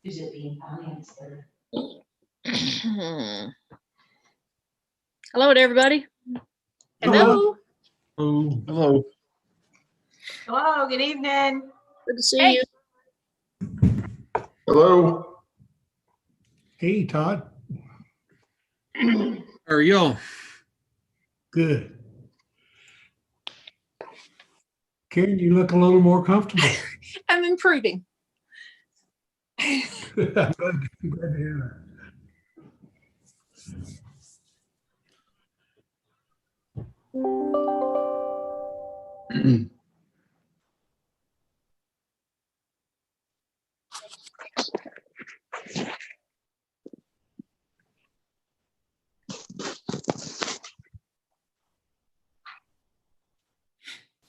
Is it being financed there? Hello to everybody. Hello. Oh, hello. Hello, good evening. Good to see Hey. you. Hello. Hey, Todd. How are y'all? Good. Karen, you look a little more comfortable. I'm improving. I'm glad to hear that.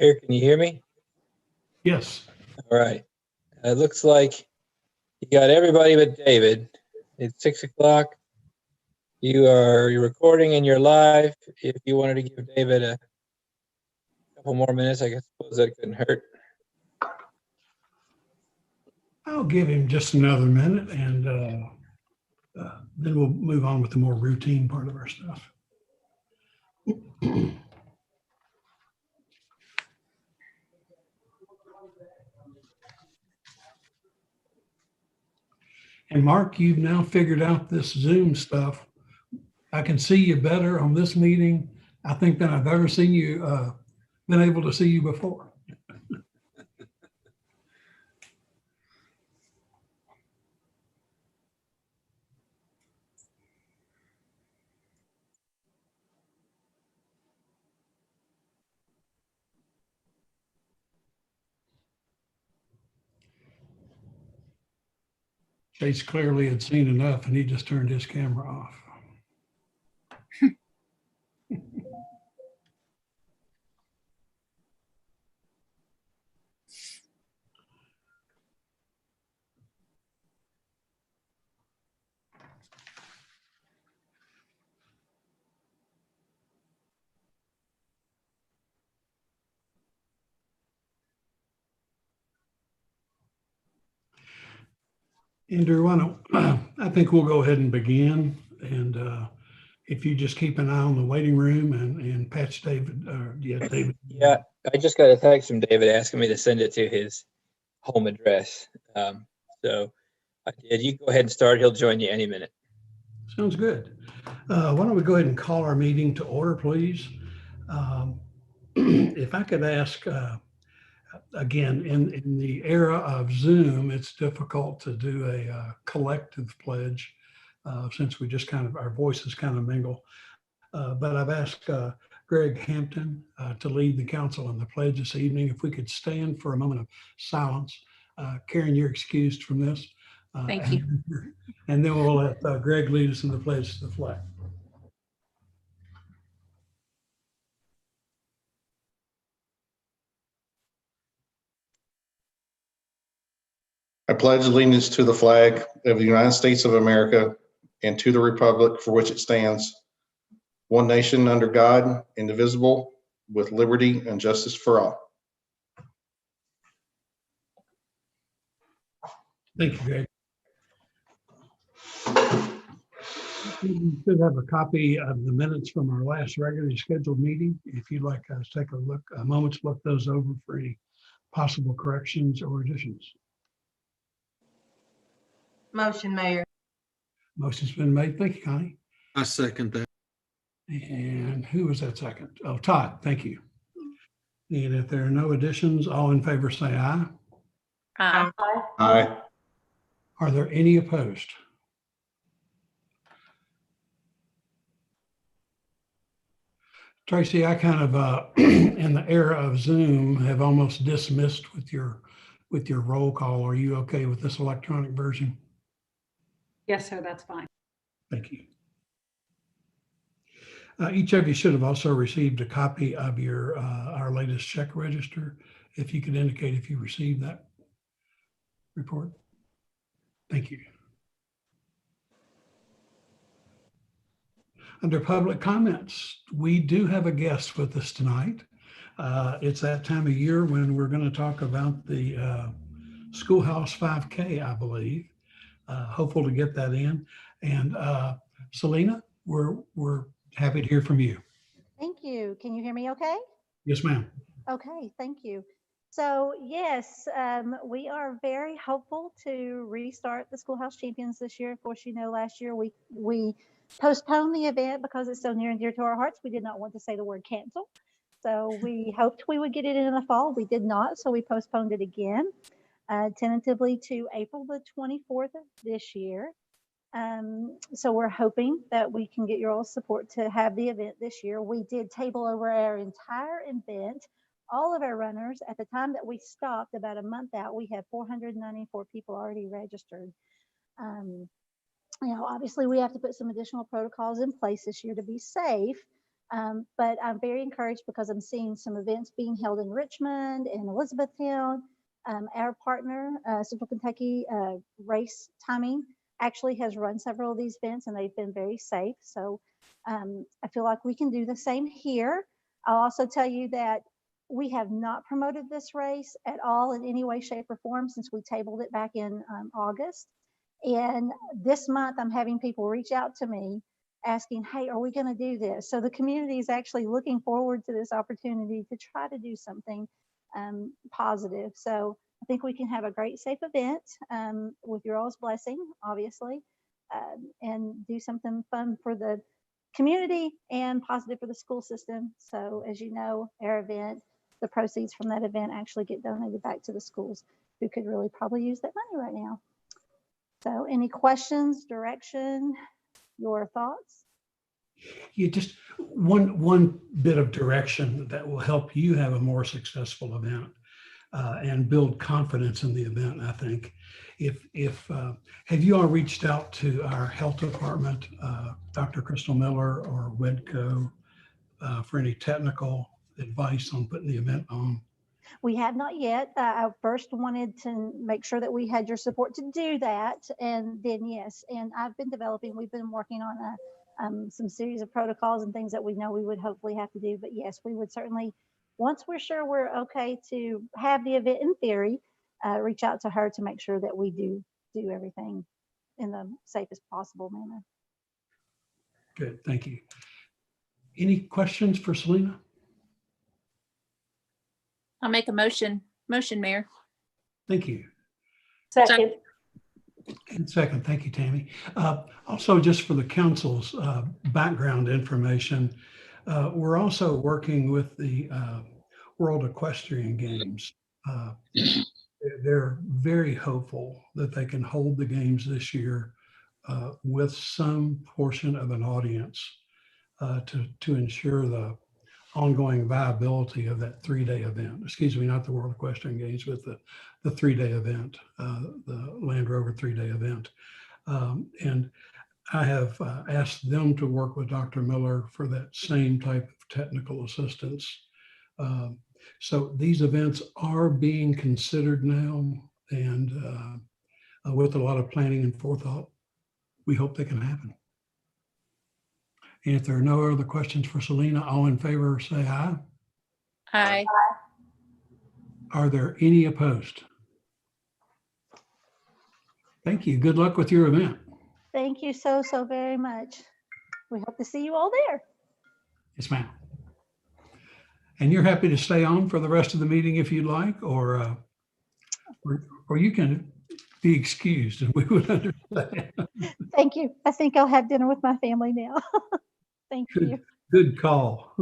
Here, can you hear me? Yes. All right. It looks like you got everybody but David. It's 6 o'clock. You're recording and you're live. If you wanted to give David a couple more minutes, I suppose that couldn't hurt. I'll give him just another minute and then we'll move on with the more routine part of our stuff. And Mark, you've now figured out this Zoom stuff. I can see you better on this meeting, I think, than I've ever seen you, been able to see you before. Chase clearly had seen enough and he just turned his camera off. Andrew, why don't, I think we'll go ahead and begin. And if you just keep an eye on the waiting room and patch David, David. Yeah, I just got a text from David asking me to send it to his home address. So I did. You go ahead and start. He'll join you any minute. Sounds good. Why don't we go ahead and call our meeting to order, please? If I could ask, again, in the era of Zoom, it's difficult to do a collective pledge since we just our voices kind of mingle. But I've asked Greg Hampton to lead the council in the pledge this evening. If we could stand for a moment of silence. Karen, you're excused from this. Thank you. And then we'll let Greg lead us in the pledge to the flag. I pledge allegiance to the flag of the United States of America and to the republic for which it stands, one nation under God, indivisible, with liberty and justice for all. Thank you, Greg. You should have a copy of the minutes from our last regularly scheduled meeting. If you'd like us to take a moment to look those over for any possible corrections or additions. Motion, Mayor. Motion's been made. Thank you, Connie. I second that. And who was that second? Oh, Todd, thank you. And if there are no additions, all in favor say aye. Aye. Are there any opposed? Tracy, I kind of, in the era of Zoom, have almost dismissed with your roll call. Are you okay with this electronic version? Yes, sir, that's fine. Thank you. Each of you should have also received a copy of your our latest check register. If you could indicate if you received that report. Thank you. Under public comments, we do have a guest with us tonight. It's that time of year when we're going to talk about the Schoolhouse 5K, I believe. Hopeful to get that in. And Selena, we're happy to hear from you. Thank you. Can you hear me okay? Yes, ma'am. Okay, thank you. So yes, we are very hopeful to restart the Schoolhouse Champions this year. Of course, you know, last year we postponed the event because it's so near and dear to our hearts. We did not want to say the word cancel. So we hoped we would get it in the fall. We did not, so we postponed it again, tentatively to April the 24th of this year. So we're hoping that we can get your all support to have the event this year. We did table over our entire event, all of our runners. At the time that we stopped, about a month out, we had 494 people already registered. You know, obviously we have to put some additional protocols in place this year to be safe. But I'm very encouraged because I'm seeing some events being held in Richmond and Elizabethtown. Our partner, Central Kentucky Race Timing, actually has run several of these events and they've been very safe. So I feel like we can do the same here. I'll also tell you that we have not promoted this race at all in any way, shape, or form since we tabled it back in August. And this month I'm having people reach out to me asking, hey, are we going to do this? So the community is actually looking forward to this opportunity to try to do something positive. So I think we can have a great, safe event with your all's blessing, obviously, and do something fun for the community and positive for the school system. So as you know, our event, the proceeds from that event actually get donated back to the schools who could really probably use that money right now. So any questions, direction, your thoughts? You just one bit of direction that will help you have a more successful event and build confidence in the event. I think if have you all reached out to our health department, Dr. Crystal Miller or Wedco, for any technical advice on putting the event on? We have not yet. I first wanted to make sure that we had your support to do that. And then, yes, and we've been working on some series of protocols and things that we know we would hopefully have to do. But yes, we would certainly, once we're sure we're okay to have the event in theory, reach out to her to make sure that we do everything in the safest possible manner. Good, thank you. Any questions for Selena? I'll make a motion, Mayor. Thank you. Second. And second, thank you, Tammy. Also, just for the council's background information, we're also working with the World Equestrian Games. They're very hopeful that they can hold the games this year with some portion of an audience to ensure the ongoing viability of that 3-day event. Excuse me, not the World Equestrian Games, but the 3-day event, the Land Rover 3-day event. And I have asked them to work with Dr. Miller for that same type of technical assistance. So these events are being considered now, and with a lot of planning and forethought, we hope they can happen. And if there are no other questions for Selena, all in favor say aye. Aye. Are there any opposed? Thank you. Good luck with your event. Thank you so very much. We hope to see you all there. Yes, ma'am. And you're happy to stay on for the rest of the meeting if you'd like, or you can be excused and we would understand. Thank you. I think I'll have dinner with my family now. Thank you. Good call.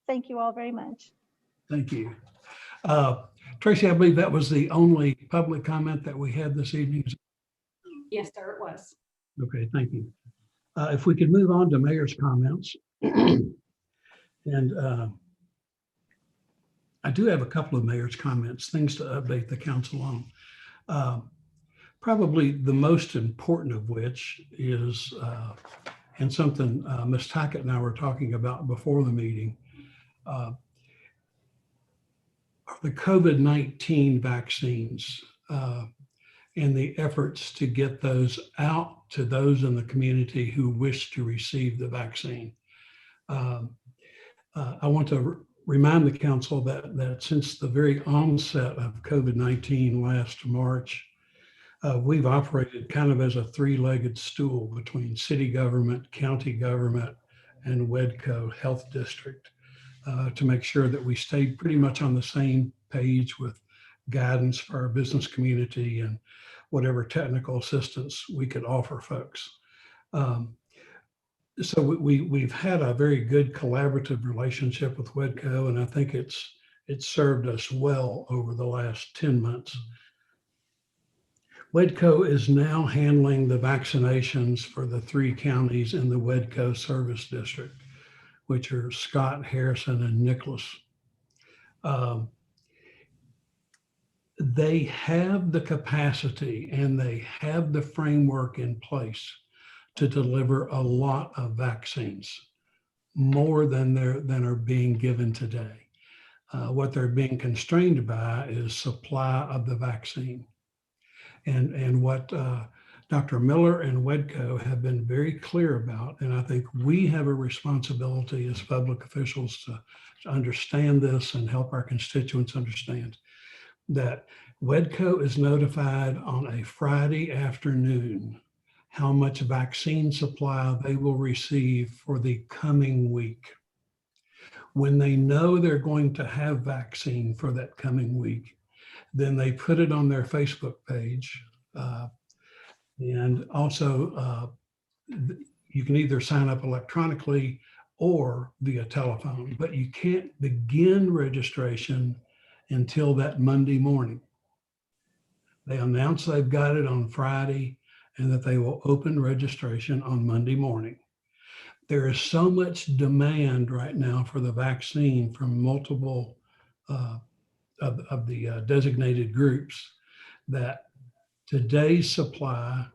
Thank you all very much. Thank you. Tracy, I believe that was the only public comment that we had this evening. Yes, sir, it was. Okay, thank you. If we could move on to mayor's comments. And I do have a couple of mayor's comments, things to update the council on. Probably the most important of which is, and something Ms. Tackett and I were talking about before the meeting, are the COVID-19 vaccines and the efforts to get those out to those in the community who wish to receive the vaccine. I want to remind the council that since the very onset of COVID-19 last March, we've operated kind of as a three-legged stool between city government, county government, and WEDCO Health District to make sure that we stayed pretty much on the same page with guidance for our business community and whatever technical assistance we could offer folks. So we've had a very good collaborative relationship with WEDCO, and I think it's served us well over the last 10 months. WEDCO is now handling the vaccinations for the 3 counties in the WEDCO service district, which are Scott, Harrison, and Nicholas. They have the capacity and they have the framework in place to deliver a lot of vaccines, more than are being given today. What they're being constrained by is supply of the vaccine. And what Dr. Miller and WEDCO have been very clear about, and I think we have a responsibility as public officials to understand this and help our constituents understand, that WEDCO is notified on a Friday afternoon how much vaccine supply they will receive for the coming week. When they know they're going to have vaccine for that coming week, then they put it on their Facebook page. And also, you can either sign up electronically or via telephone, but you can't begin registration until that Monday morning. They announce they've got it on Friday and that they will open registration on Monday morning. There is so much demand right now for the vaccine from multiple of the designated groups that today's supply,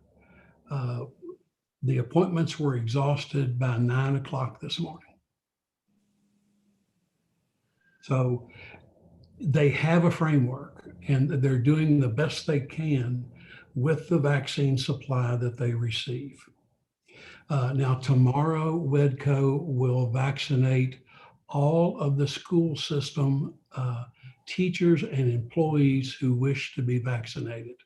the appointments were exhausted by 9 o'clock this morning. So they have a framework and they're doing the best they can with the vaccine supply that they receive. Now, tomorrow, WEDCO will vaccinate all of the school system teachers and employees who wish to be vaccinated.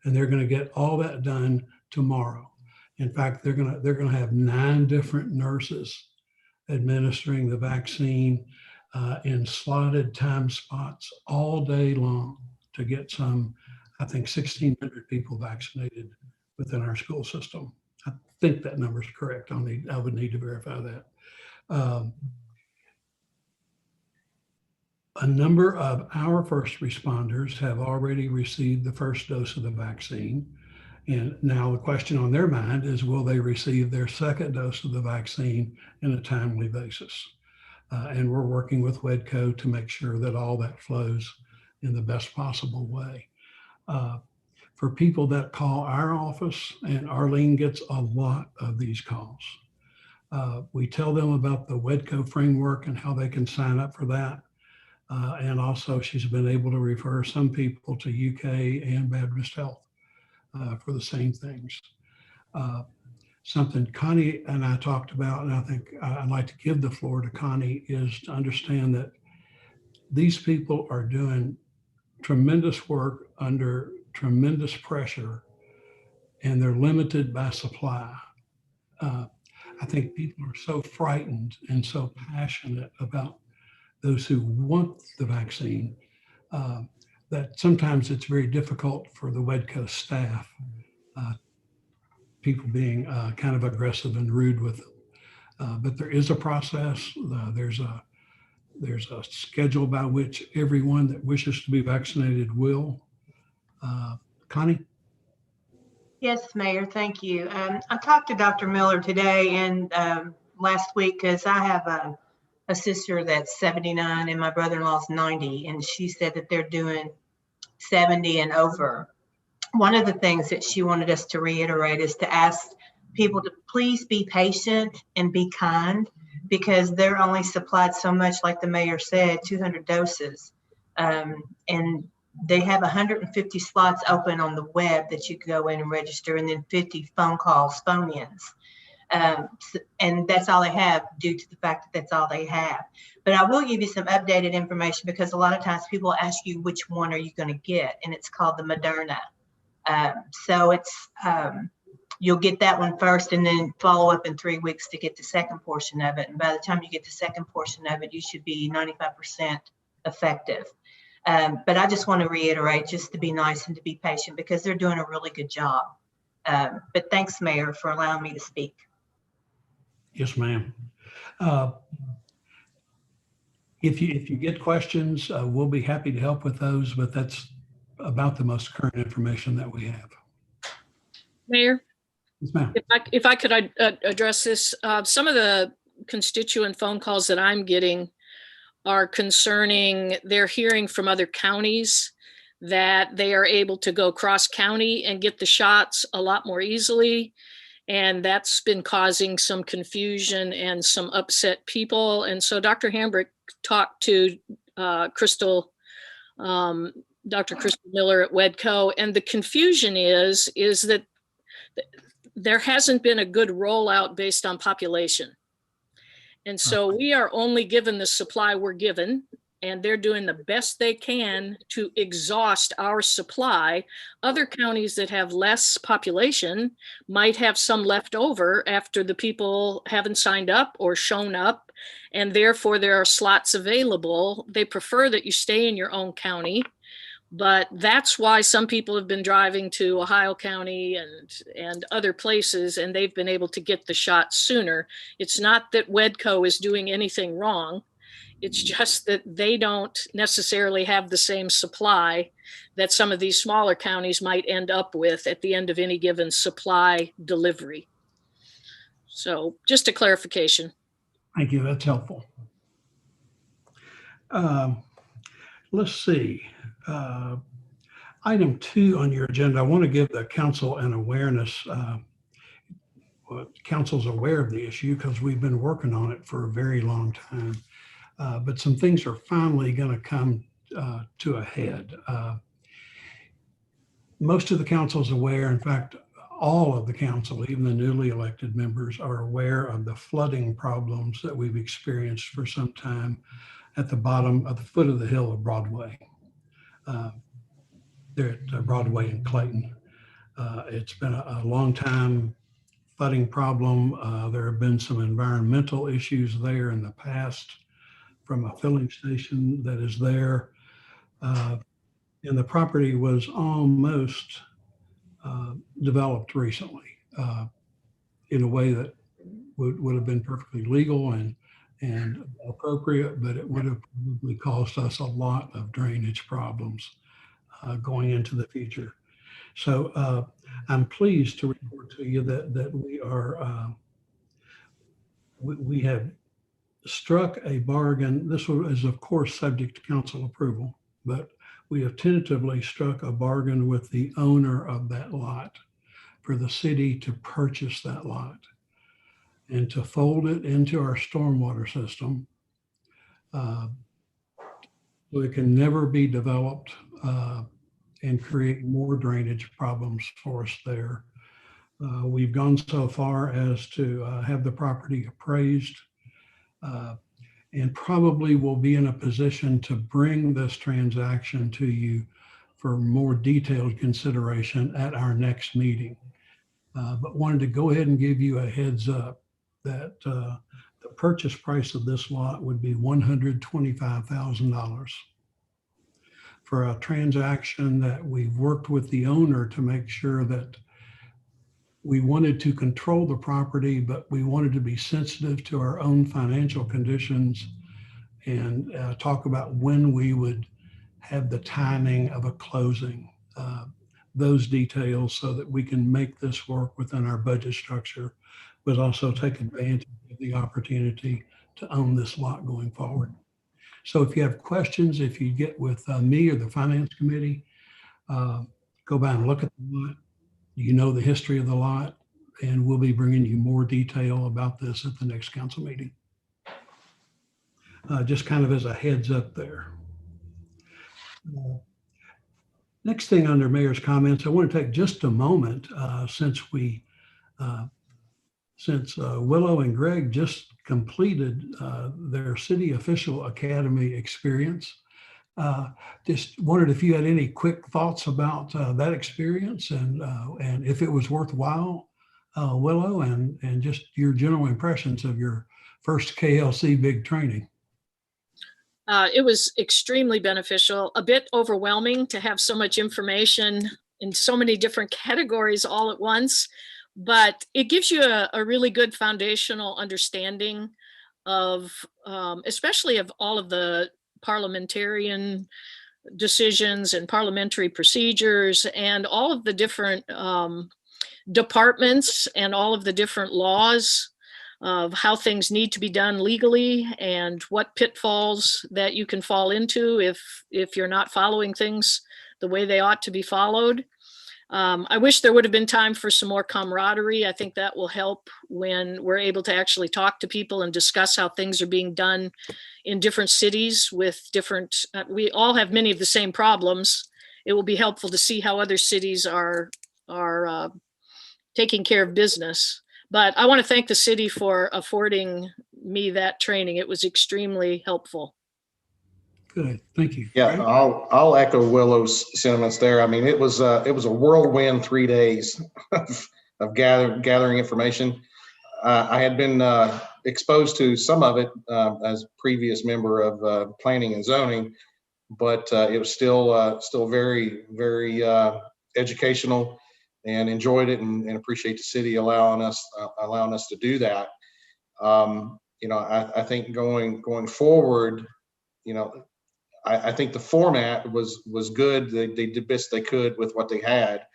And they're going to get all that done tomorrow. In fact, they're going to have 9 different nurses administering the vaccine in slotted time spots all day long to get some, I think, 1,600 people vaccinated within our school system. I think that number is correct. I would need to verify that. A number of our first responders have already received the first dose of the vaccine. And now the question on their mind is, will they receive their second dose of the vaccine in a timely basis? And we're working with WEDCO to make sure that all that flows in the best possible way. For people that call our office, and Arlene gets a lot of these calls, we tell them about the WEDCO framework and how they can sign up for that. And also she's been able to refer some people to UK and Baptist Health for the same things. Something Connie and I talked about, and I think I'd like to give the floor to Connie, is to understand that these people are doing tremendous work under tremendous pressure, and they're limited by supply. I think people are so frightened and so passionate about those who want the vaccine that sometimes it's very difficult for the WEDCO staff, people being kind of aggressive and rude with them. But there is a process. There's a schedule by which everyone that wishes to be vaccinated will. Connie? Yes, Mayor, thank you. I talked to Dr. Miller today and last week because I have a sister that's 79 and my brother-in-law's 90, and she said that they're doing 70 and over. One of the things that she wanted us to reiterate is to ask people to please be patient and be kind, because they're only supplied so much, like the mayor said, 200 doses. And They have 150 slots open on the web that you can go in and register, and then 50 phone-ins. And that's all they have due to the fact that that's all they have. But I will give you some updated information because a lot of times people ask you which one are you going to get, and it's called the Moderna. So it's you'll get that one first and then follow up in 3 weeks to get the second portion of it. And by the time you get the second portion of it, you should be 95% effective. But I just want to reiterate, just to be nice and to be patient because they're doing a really good job. But thanks, Mayor, for allowing me to speak. Yes, ma'am. If you get questions, we'll be happy to help with those, but that's about the most current information that we have. Mayor, Yes, ma'am. if I could address this, some of the constituent phone calls that I'm getting are concerning, they're hearing from other counties that they are able to go cross county and get the shots a lot more easily. And that's been causing some confusion and some upset people. And so Dr. Hambrick talked to Dr. Crystal Miller at Wedco, and the confusion is that there hasn't been a good rollout based on population. And so we are only given the supply we're given, and they're doing the best they can to exhaust our supply. Other counties that have less population might have some left over after the people haven't signed up or shown up, and therefore there are slots available. They prefer that you stay in your own county, but that's why some people have been driving to Ohio County and other places, and they've been able to get the shot sooner. It's not that Wedco is doing anything wrong. It's just that they don't necessarily have the same supply that some of these smaller counties might end up with at the end of any given supply delivery. So just a clarification. Thank you. That's helpful. Let's see. Item 2 on your agenda, I want to give the council an awareness. Council's aware of the issue because we've been working on it for a very long time. But some things are finally going to come to a head. Most of the council is aware. In fact, all of the council, even the newly elected members, are aware of the flooding problems that we've experienced for some time at the bottom of the foot of the hill of Broadway. There at Broadway in Clayton. It's been a long time flooding problem. There have been some environmental issues there in the past from a filling station that is there. And the property was almost developed recently in a way that would have been perfectly legal and appropriate, but it would have probably caused us a lot of drainage problems going into the future. So I'm pleased to report to you that we are, we have struck a bargain. This is of course subject to council approval, but we have tentatively struck a bargain with the owner of that lot for the city to purchase that lot and to fold it into our stormwater system. So it can never be developed and create more drainage problems for us there. We've gone so far as to have the property appraised and probably will be in a position to bring this transaction to you for more detailed consideration at our next meeting. But wanted to go ahead and give you a heads up that the purchase price of this lot would be $125,000 for a transaction that we've worked with the owner to make sure that we wanted to control the property, but we wanted to be sensitive to our own financial conditions and talk about when we would have the timing of a closing, those details so that we can make this work within our budget structure, but also take advantage of the opportunity to own this lot going forward. So if you have questions, if you get with me or the finance committee, go by and look at the lot. You know the history of the lot, and we'll be bringing you more detail about this at the next council meeting. Just kind of as a heads up there. Next thing under mayor's comments, I want to take just a moment since Willow and Greg just completed their city official academy experience. Just wondered if you had any quick thoughts about that experience and if it was worthwhile, Willow, and just your general impressions of your first KLC big training. It was extremely beneficial, a bit overwhelming to have so much information in so many different categories all at once, but it gives you a really good foundational understanding of, especially of all of the parliamentarian decisions and parliamentary procedures and all of the different departments and all of the different laws of how things need to be done legally and what pitfalls that you can fall into if you're not following things the way they ought to be followed. I wish there would have been time for some more camaraderie. I think that will help when we're able to actually talk to people and discuss how things are being done in different cities with different, we all have many of the same problems. It will be helpful to see how other cities are taking care of business. But I want to thank the city for affording me that training. It was extremely helpful. Good, thank you. Yeah, Greg? I'll echo Willow's sentiments there. I mean, it was a whirlwind 3 days of gathering information. I had been exposed to some of it as previous member of planning and zoning, but it was still very, very educational, and enjoyed it and appreciate the city allowing us to do that. I think going forward, I think the format was good. They did the best they could with what they had.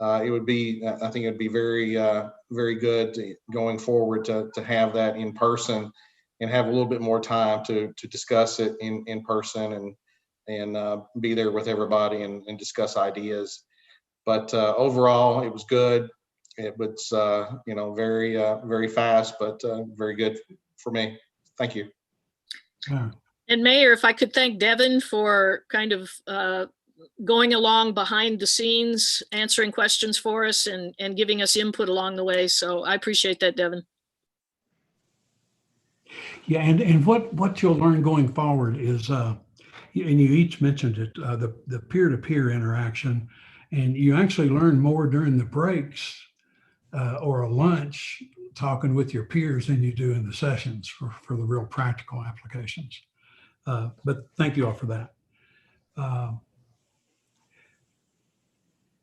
I think it'd be very, very good going forward to have that in person and have a little bit more time to discuss it in person and be there with everybody and discuss ideas. But overall, it was good. It was, very, very fast, but very good for me. Thank you. Yeah. And Mayor, if I could thank Devin for kind of going along behind the scenes, answering questions for us and giving us input along the way. So I appreciate that, Devin. Yeah, and what you'll learn going forward is, and you each mentioned it, the peer-to-peer interaction, and you actually learn more during the breaks or a lunch talking with your peers than you do in the sessions for the real practical applications. But thank you all for that.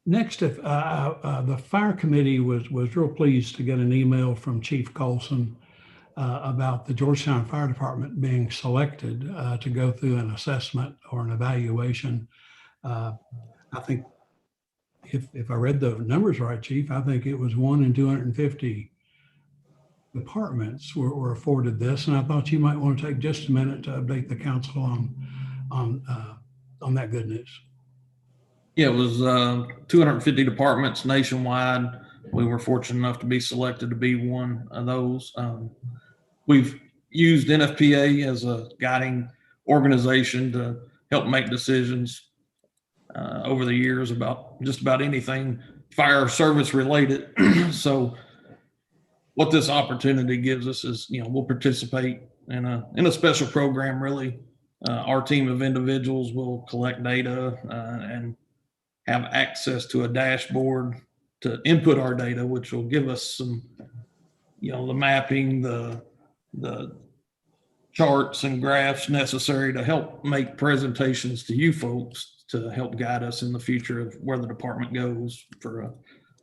Next, if the fire committee was real pleased to get an email from Chief Colson about the Georgetown Fire Department being selected to go through an assessment or an evaluation. I think if I read the numbers right, Chief, I think it was 1 in 250 departments were afforded this, and I thought you might want to take just a minute to update the council on that good news. Yeah, it was 250 departments nationwide. We were fortunate enough to be selected to be one of those. We've used NFPA as a guiding organization to help make decisions over the years about just about anything fire service related. So what this opportunity gives us is, we'll participate in a special program. Really, our team of individuals will collect data and have access to a dashboard to input our data, which will give us some, the mapping, the charts and graphs necessary to help make presentations to you folks to help guide us in the future of where the department goes for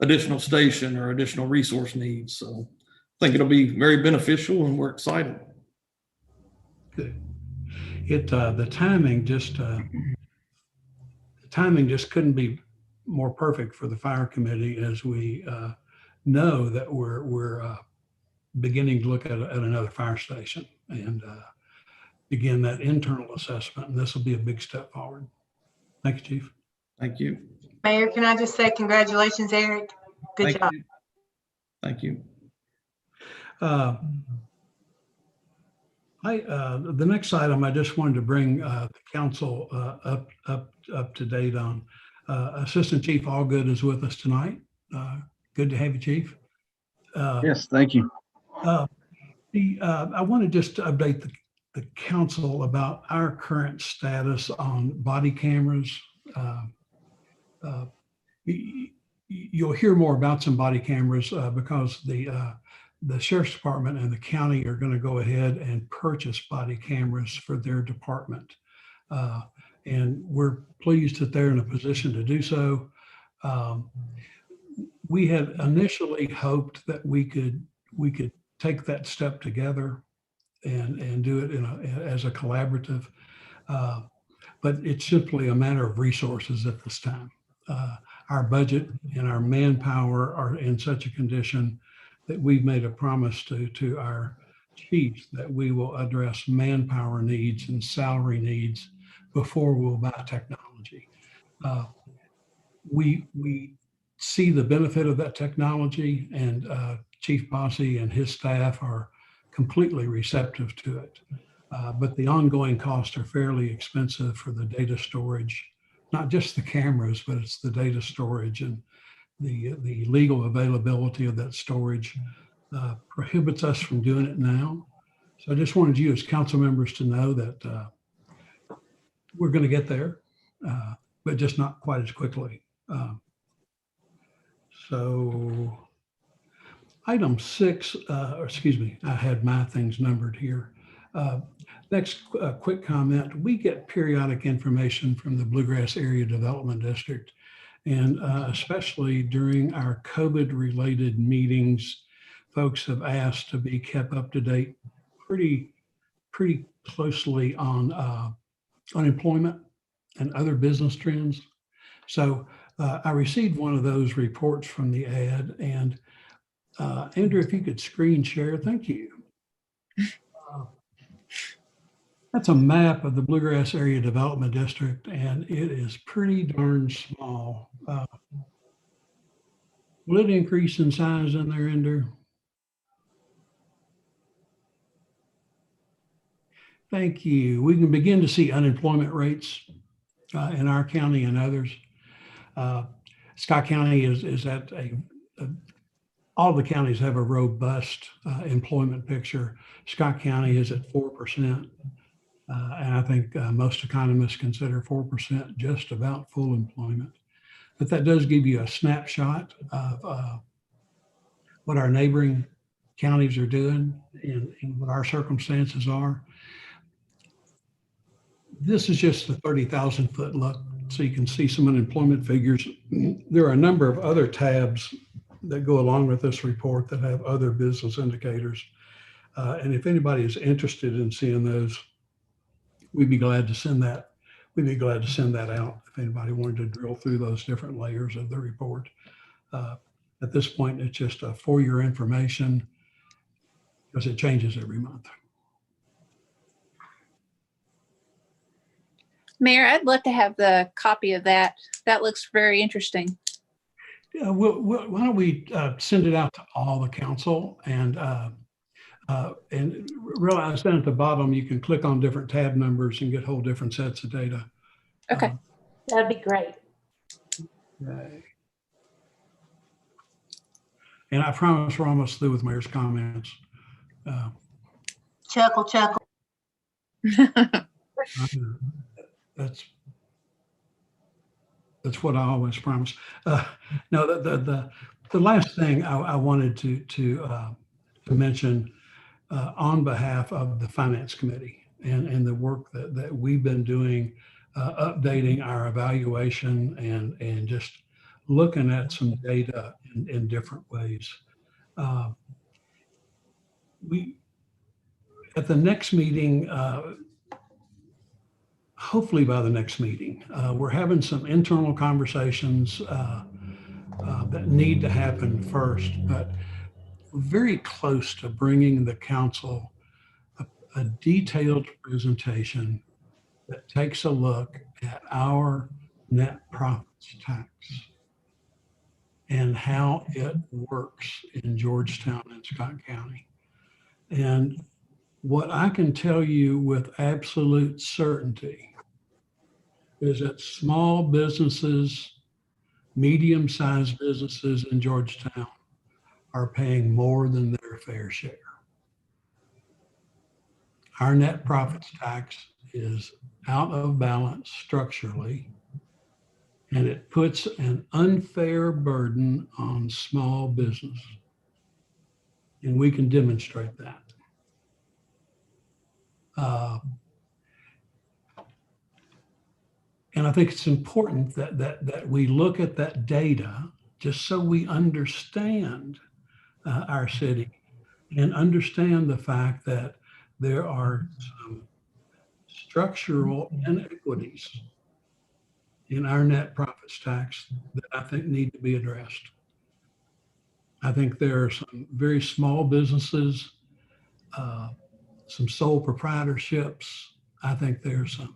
additional station or additional resource needs. So I think it'll be very beneficial, and we're excited. Good. The timing just couldn't be more perfect for the fire committee, as we know that we're beginning to look at another fire station and begin that internal assessment. And this will be a big step forward. Thank you, Chief. Thank you. Mayor, can I just say congratulations, Eric? Good job. Thank you. The next item I just wanted to bring the council up to date on. Assistant Chief Allgood is with us tonight. Good to have you, Chief. Yes, thank you. I want to just update the council about our current status on body cameras. You'll hear more about some body cameras because the Sheriff's Department and the county are going to go ahead and purchase body cameras for their department. And we're pleased that they're in a position to do so. We had initially hoped that we could take that step together and do it as a collaborative, but it's simply a matter of resources at this time. Our budget and our manpower are in such a condition that we've made a promise to our chiefs that we will address manpower needs and salary needs before we'll buy technology. We see the benefit of that technology, and Chief Bossy and his staff are completely receptive to it. But the ongoing costs are fairly expensive for the data storage, not just the cameras, but it's the data storage, and the legal availability of that storage prohibits us from doing it now. So I just wanted you as council members to know that we're going to get there, but just not quite as quickly. So item 6, or excuse me, I had my things numbered here. Next, quick comment. We get periodic information from the Bluegrass Area Development District, and especially during our COVID-related meetings, folks have asked to be kept up to date pretty closely on unemployment and other business trends. So I received one of those reports from the ad, and Andrew, if you could screen share, thank you. That's a map of the Bluegrass Area Development District, and it is pretty darn small. Will it increase in size in there, Andrew? Thank you. We can begin to see unemployment rates in our county and others. Scott County is at all the counties have a robust employment picture. Scott County is at 4%. And I think most economists consider 4% just about full employment. But that does give you a snapshot of what our neighboring counties are doing and what our circumstances are. This is just a 30,000 foot look, so you can see some unemployment figures. There are a number of other tabs that go along with this report that have other business indicators. And if anybody is interested in seeing those, we'd be glad to send that. We'd be glad to send that out if anybody wanted to drill through those different layers of the report. At this point, it's just for your information because it changes every month. Mayor, I'd love to have the copy of that. That looks very interesting. Why don't we send it out to all the council, and realize then at the bottom you can click on different tab numbers and get whole different sets of data. Okay. That'd be great. Okay. And I promise we're almost through with Mayor's comments. Chuckle, chuckle. That's what I always promise. No, the last thing I wanted to mention on behalf of the Finance Committee and the work that we've been doing, updating our evaluation and just looking at some data in different ways. At the next meeting, hopefully by the next meeting, we're having some internal conversations that need to happen first, but we're very close to bringing the council a detailed presentation that takes a look at our net profits tax and how it works in Georgetown and Scott County. And what I can tell you with absolute certainty is that small businesses medium-sized businesses in Georgetown are paying more than their fair share. Our net profits tax is out of balance structurally, and it puts an unfair burden on small business. And we can demonstrate that. And I think it's important that we look at that data just so we understand our city and understand the fact that there are some structural inequities in our net profits tax that I think need to be addressed. I think there are some very small businesses, some sole proprietorships. I think there's some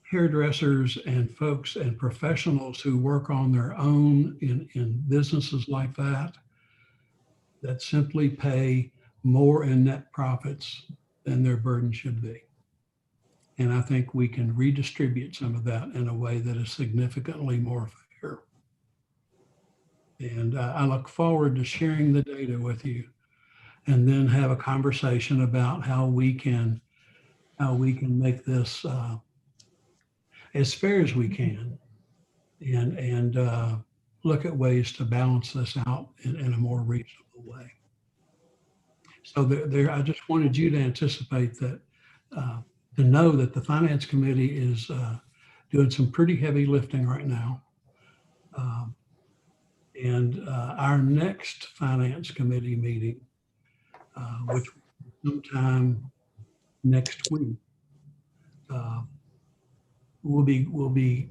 hairdressers and folks and professionals who work on their own in businesses like that, that simply pay more in net profits than their burden should be. And I think we can redistribute some of that in a way that is significantly more fair. And I look forward to sharing the data with you and then have a conversation about how we can make this as fair as we can and look at ways to balance this out in a more reasonable way. So I just wanted you to anticipate that, to know that the Finance Committee is doing some pretty heavy lifting right now. And our next Finance Committee meeting, which sometime next week, we'll be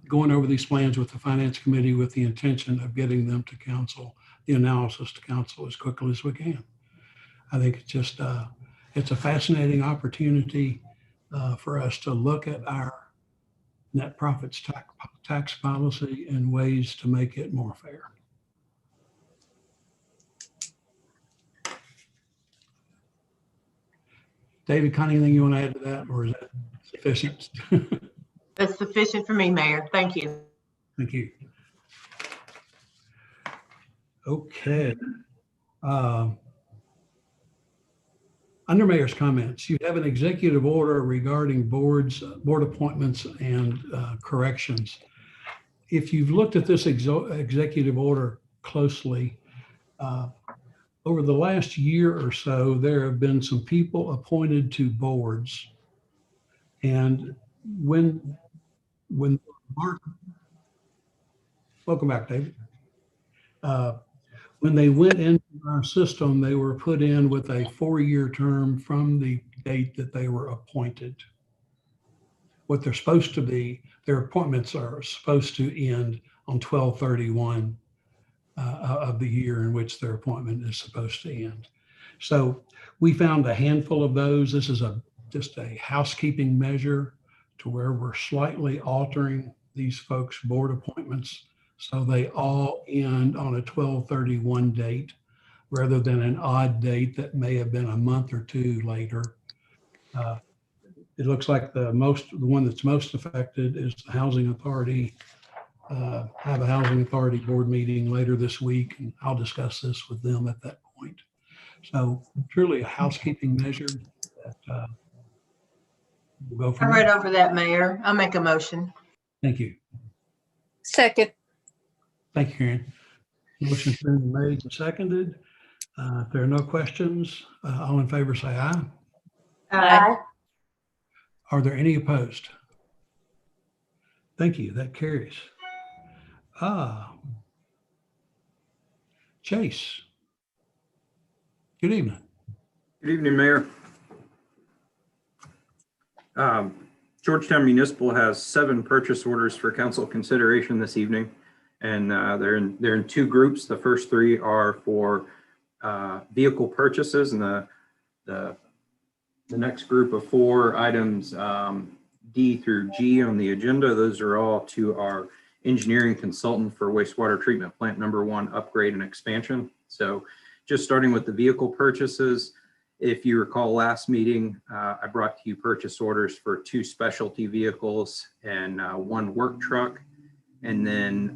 going over these plans with the Finance Committee with the intention of getting them to council, the analysis to council as quickly as we can. I think it's just, it's a fascinating opportunity for us to look at our net profits tax policy and ways to make it more fair. David, anything you want to add to that, or is that sufficient? That's sufficient for me, Mayor. Thank you. Thank you. Okay. Under Mayor's comments, you have an executive order regarding board appointments and corrections. If you've looked at this executive order closely, over the last year or so, there have been some people appointed to boards. And when Mark, welcome back, David. When they went into our system, they were put in with a 4-year term from the date that they were appointed. What they're supposed to be, their appointments are supposed to end on 12/31 of the year in which their appointment is supposed to end. So we found a handful of those. This is just a housekeeping measure to where we're slightly altering these folks' board appointments so they all end on a 12/31 date rather than an odd date that may have been a month or two later. It looks like the one that's most affected is the Housing Authority. Have a Housing Authority board meeting later this week, and I'll discuss this with them at that point. So truly a housekeeping measure that we'll go I from read there. over that, Mayor. I'll make a motion. Thank you. Second. Thank you, Karen. Motion's been made and seconded. If there are no questions, all in favor say aye. Aye. Are there any opposed? Thank you. That carries. Chase. Good evening. Good evening, Mayor. Georgetown Municipal has 7 purchase orders for council consideration this evening, and they're in 2 groups. The first 3 are for vehicle purchases, and the next group of 4 items, D through G on the agenda, those are all to our engineering consultant for wastewater treatment plant number 1 upgrade and expansion. So just starting with the vehicle purchases, If you recall last meeting, I brought to you purchase orders for 2 specialty vehicles and 1 work truck. And then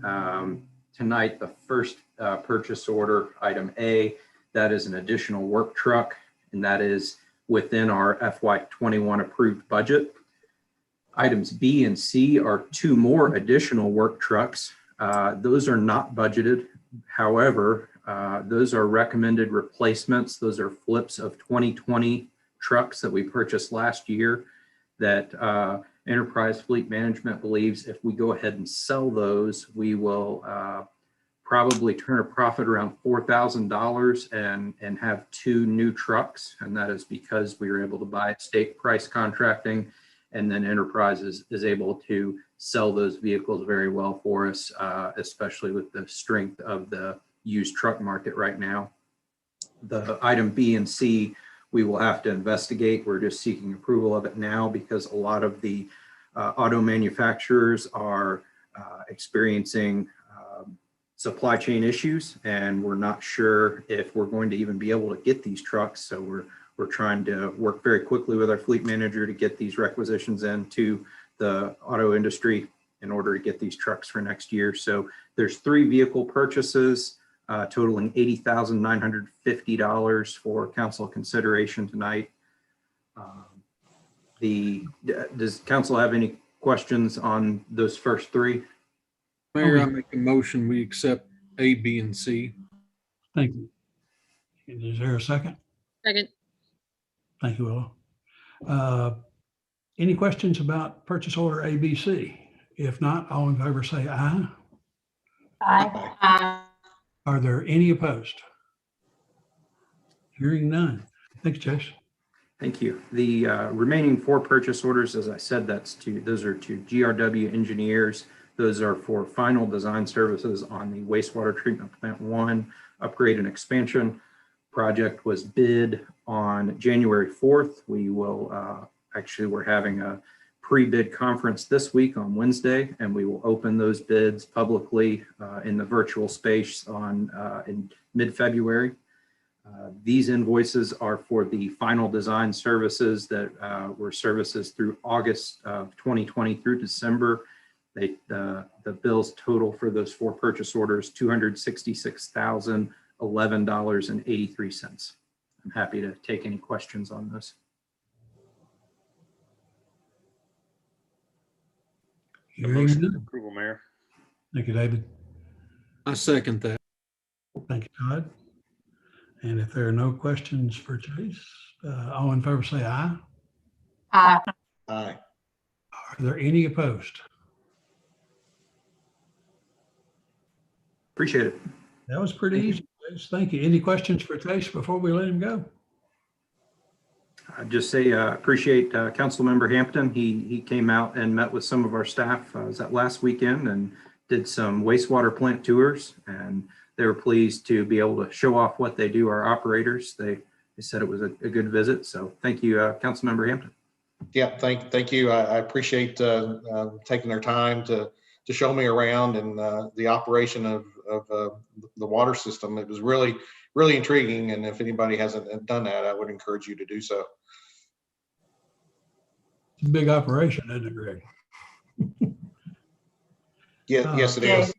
tonight, the first purchase order, item A, that is an additional work truck, and that is within our FY21 approved budget. Items B and C are 2 more additional work trucks. Those are not budgeted. However, those are recommended replacements. Those are flips of 2020 trucks that we purchased last year that Enterprise Fleet Management believes if we go ahead and sell those, we will probably turn a profit around $4,000 and have 2 new trucks. And that is because we were able to buy state price contracting, and then Enterprise is able to sell those vehicles very well for us, especially with the strength of the used truck market right now. The item B and C, we will have to investigate. We're just seeking approval of it now because a lot of the auto manufacturers are experiencing supply chain issues, and we're not sure if we're going to even be able to get these trucks. So we're trying to work very quickly with our fleet manager to get these requisitions into the auto industry in order to get these trucks for next year. So there's 3 vehicle purchases totaling $80,950 for council consideration tonight. Does council have any questions on those first 3? Mayor, I make a motion, we accept A, B, and C. Thank you. Is there a second? Second. Thank you, Willow. Any questions about purchase order ABC? If not, all in favor say aye. Aye. Are there any opposed? Hearing none. Thanks, Chase. Thank you. The remaining 4 purchase orders, as I said, those are to GRW Engineers. Those are for final design services on the wastewater treatment plant 1 upgrade and expansion. Project was bid on January 4th. We will we're having a pre-bid conference this week on Wednesday, and we will open those bids publicly in the virtual space in mid-February. These invoices are for the final design services that were services through August of 2020 through December. The bills total for those 4 purchase orders, $266,011.83. I'm happy to take any questions on those. Hearing none. Approval, Mayor. Thank you, David. I second that. Thank you, Todd. And if there are no questions for Chase, all in favor say aye. Aye. Aye. Are there any opposed? Appreciate it. That was pretty easy, Chase. Thank you. Any questions for Chase before we let him go? I'd just say appreciate Councilmember Hampton. He came out and met with some of our staff. Was that last weekend, and did some wastewater plant tours, and they were pleased to be able to show off what they do, our operators. They said it was a good visit. So thank you, Councilmember Hampton. Yeah, thank you. I appreciate taking their time to show me around and the operation of the water system. It was really intriguing, and if anybody hasn't done that, I would encourage you to do so. It's a big operation, isn't it, Greg? Yeah, yes, it is.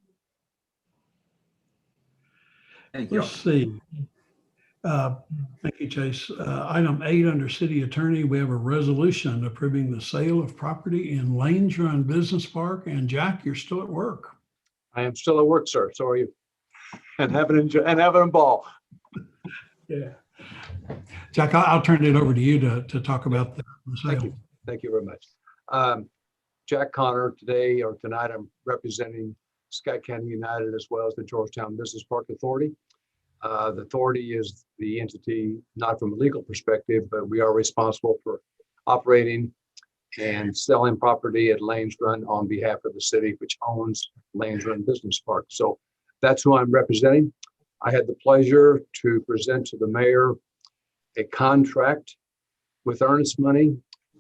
Thank you. Let's see. Thank you, Chase. Item 8 under City Attorney, we have a resolution approving the sale of property in Lanes Run Business Park. And Jack, you're still at work. I am still at work, sir. So are you. And having a ball. Yeah. Jack, I'll turn it over to you to talk about the sale. Thank you. Thank you very much. Jack Connor, tonight, I'm representing Scott County United as well as the Georgetown Business Park Authority. The authority is the entity, not from a legal perspective, but we are responsible for operating and selling property at Lanes Run on behalf of the city, which owns Lanes Run Business Park. So that's who I'm representing. I had the pleasure to present to the mayor a contract with earnest money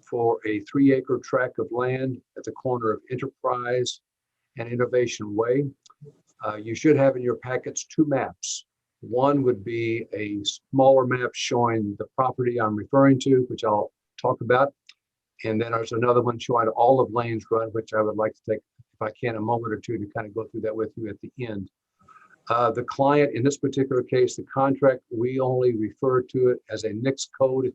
for a 3-acre tract of land at the corner of Enterprise and Innovation Way. You should have in your packets 2 maps. One would be a smaller map showing the property I'm referring to, which I'll talk about. And then there's another one showing all of Lanes Run, which I would like to take, if I can, a moment or two to kind of go through that with you at the end. The client, in this particular case, the contract, we only refer to it as a NICS code.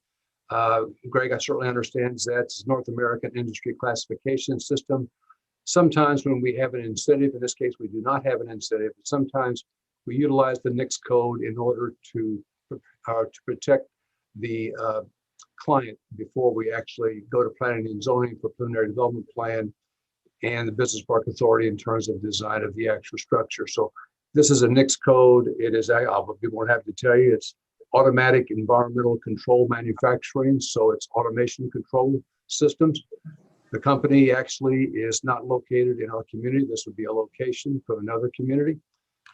Greg, I certainly understand that's North American Industry Classification System. Sometimes when we have an incentive, in this case, we do not have an incentive, but sometimes we utilize the NICS code in order to protect the client before we actually go to planning and zoning for preliminary development plan and the business park authority in terms of design of the actual structure. So this is a NICS code. It is, I'll be more than happy to tell you, it's automatic environmental control manufacturing. So it's automation control systems. The company actually is not located in our community. This would be a location for another community.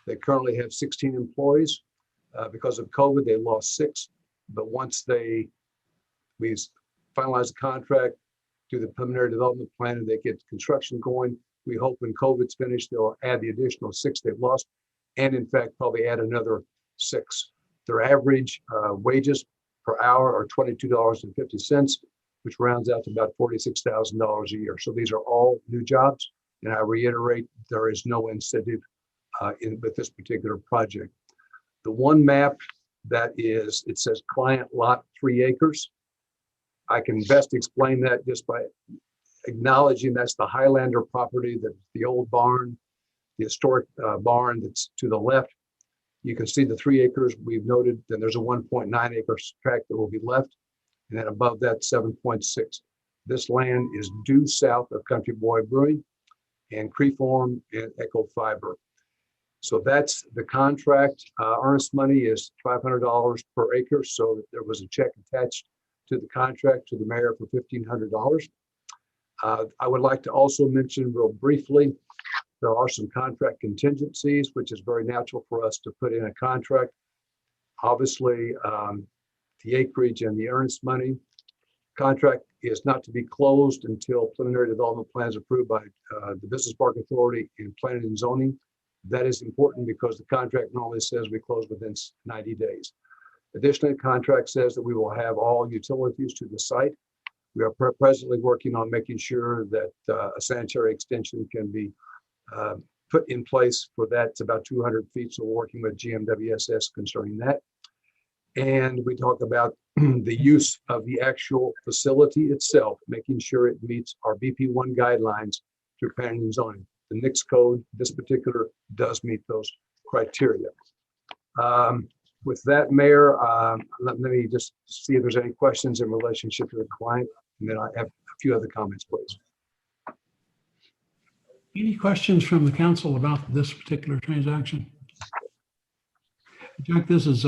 They currently have 16 employees. Because of COVID, they lost 6. But once we finalize the contract, do the preliminary development plan, and they get construction going, we hope when COVID's finished, they'll add the additional 6 they've lost, and in fact, probably add another 6. Their average wages per hour are $22.50, which rounds out to about $46,000 a year. So these are all new jobs. And I reiterate, there is no incentive with this particular project. The one map that is, it says client lot 3 acres. I can best explain that just by acknowledging that's the Highlander property, the old barn, the historic barn that's to the left. You can see the 3 acres we've noted. Then there's a 1.9 acre tract that will be left. And then above that, 7.6. This land is due south of Country Boy Brewing and Creeform and Echo Fiber. So that's the contract. Earnest money is $500 per acre. So there was a check attached to the contract to the mayor for $1,500. I would like to also mention real briefly, there are some contract contingencies, which is very natural for us to put in a contract. Obviously, the acreage and the earnest money contract is not to be closed until preliminary development plans approved by the Business Park Authority and Planning and Zoning. That is important because the contract normally says we close within 90 days. Additionally, the contract says that we will have all utilities to the site. We are presently working on making sure that a sanitary extension can be put in place for that. It's about 200 feet, so we're working with GMWSS concerning that. And we talk about the use of the actual facility itself, making sure it meets our BP1 guidelines through planning and zoning. The NICS code, this particular, does meet those criteria. With that, Mayor, let me just see if there's any questions in relationship to the client, and then I have a few other comments, please. Any questions from the council about this particular transaction? Jack, this is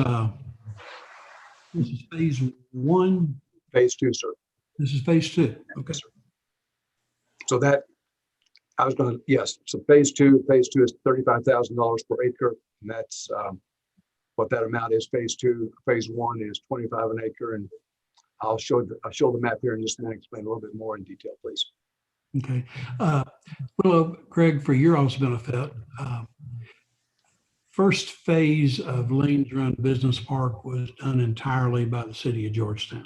phase 1. Phase 2, sir. This is phase 2. Okay. So that, I was going to, yes. So phase two is $35,000 per acre. And that's what that amount is. Phase 1 is 25 an acre. And I'll show the map here in just a minute, explain a little bit more in detail, please. Okay. Well, Greg, for your all's benefit, first phase of Lanes Run Business Park was done entirely by the city of Georgetown.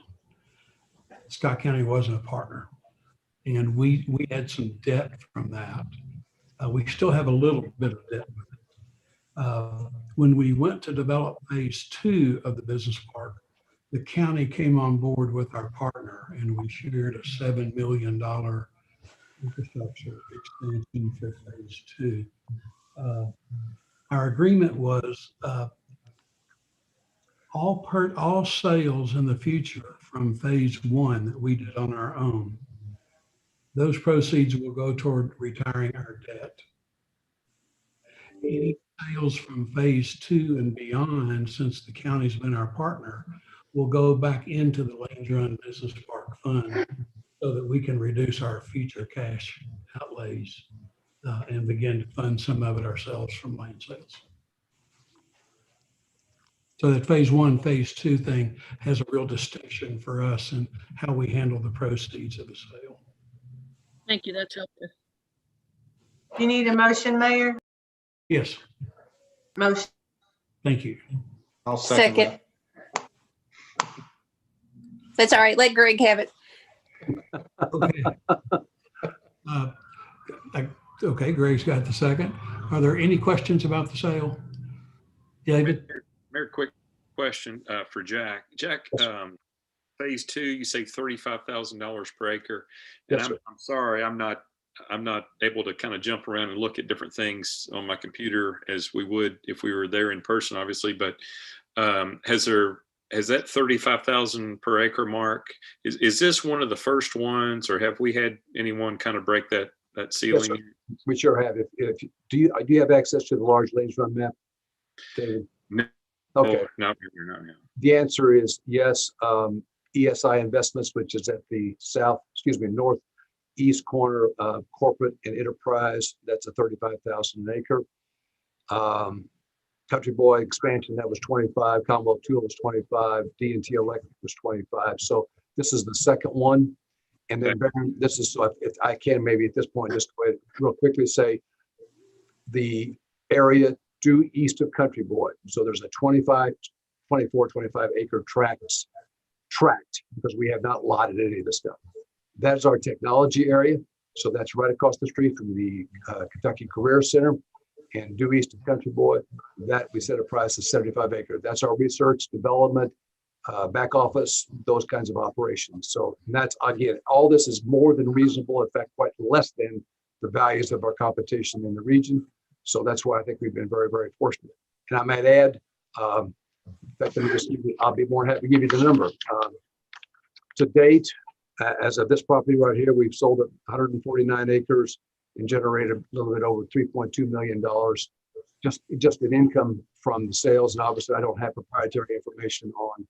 Scott County wasn't a partner. And we had some debt from that. We still have a little bit of debt with it. When we went to develop phase 2 of the business park, the county came on board with our partner and we shared a $7 million infrastructure expansion for phase 2. Our agreement was all sales in the future from phase 1 that we did on our own, those proceeds will go toward retiring our debt. Any sales from phase 2 and beyond, since the county's been our partner, will go back into the Lanes Run Business Park Fund so that we can reduce our future cash outlays and begin to fund some of it ourselves from land sales. So that phase 1, phase 2 thing has a real distinction for us in how we handle the proceeds of a sale. Thank you. That's helpful. You need a motion, Mayor? Yes. Motion. Thank you. I'll second Second. that. That's all right. Let Greg have it. Okay. Okay, Greg's got the second. Are there any questions about the sale? David? Very quick question for Jack. Jack, phase 2, you say $35,000 per acre. And Yes, sir. I'm sorry, I'm not able to kind of jump around and look at different things on my computer as we would if we were there in person, obviously. But has that 35,000 per acre mark? Is this one of the first ones, or have we had anyone kind of break that ceiling? Yes, we sure have. Do you have access to the large Lanes Run map, David? No. Okay. Not now. The answer is yes. ESI Investments, which is at the northeast corner of Corporate and Enterprise, that's a 35,000 an acre. Country Boy expansion, that was 25. Commonwealth Tool was 25. D&T Electric was 25. So this is the second one. And then this is, so if I can maybe at this point just go ahead real quickly say the area due east of Country Boy. So there's a 24, 25 acre tract because we have not lotted any of this stuff. That's our technology area. So that's right across the street from the Kentucky Career Center and due east of Country Boy. That we set a price of 75 acres. That's our research, development, back office, those kinds of operations. So that's, again, all this is more than reasonable. In fact, quite less than the values of our competition in the region. So that's why I think we've been very, very fortunate. And I might add, in fact, I'll be more happy to give you the number. To date, as of this property right here, we've sold 149 acres and generated a little bit over $3.2 million just in income from the sales. And obviously, I don't have proprietary information on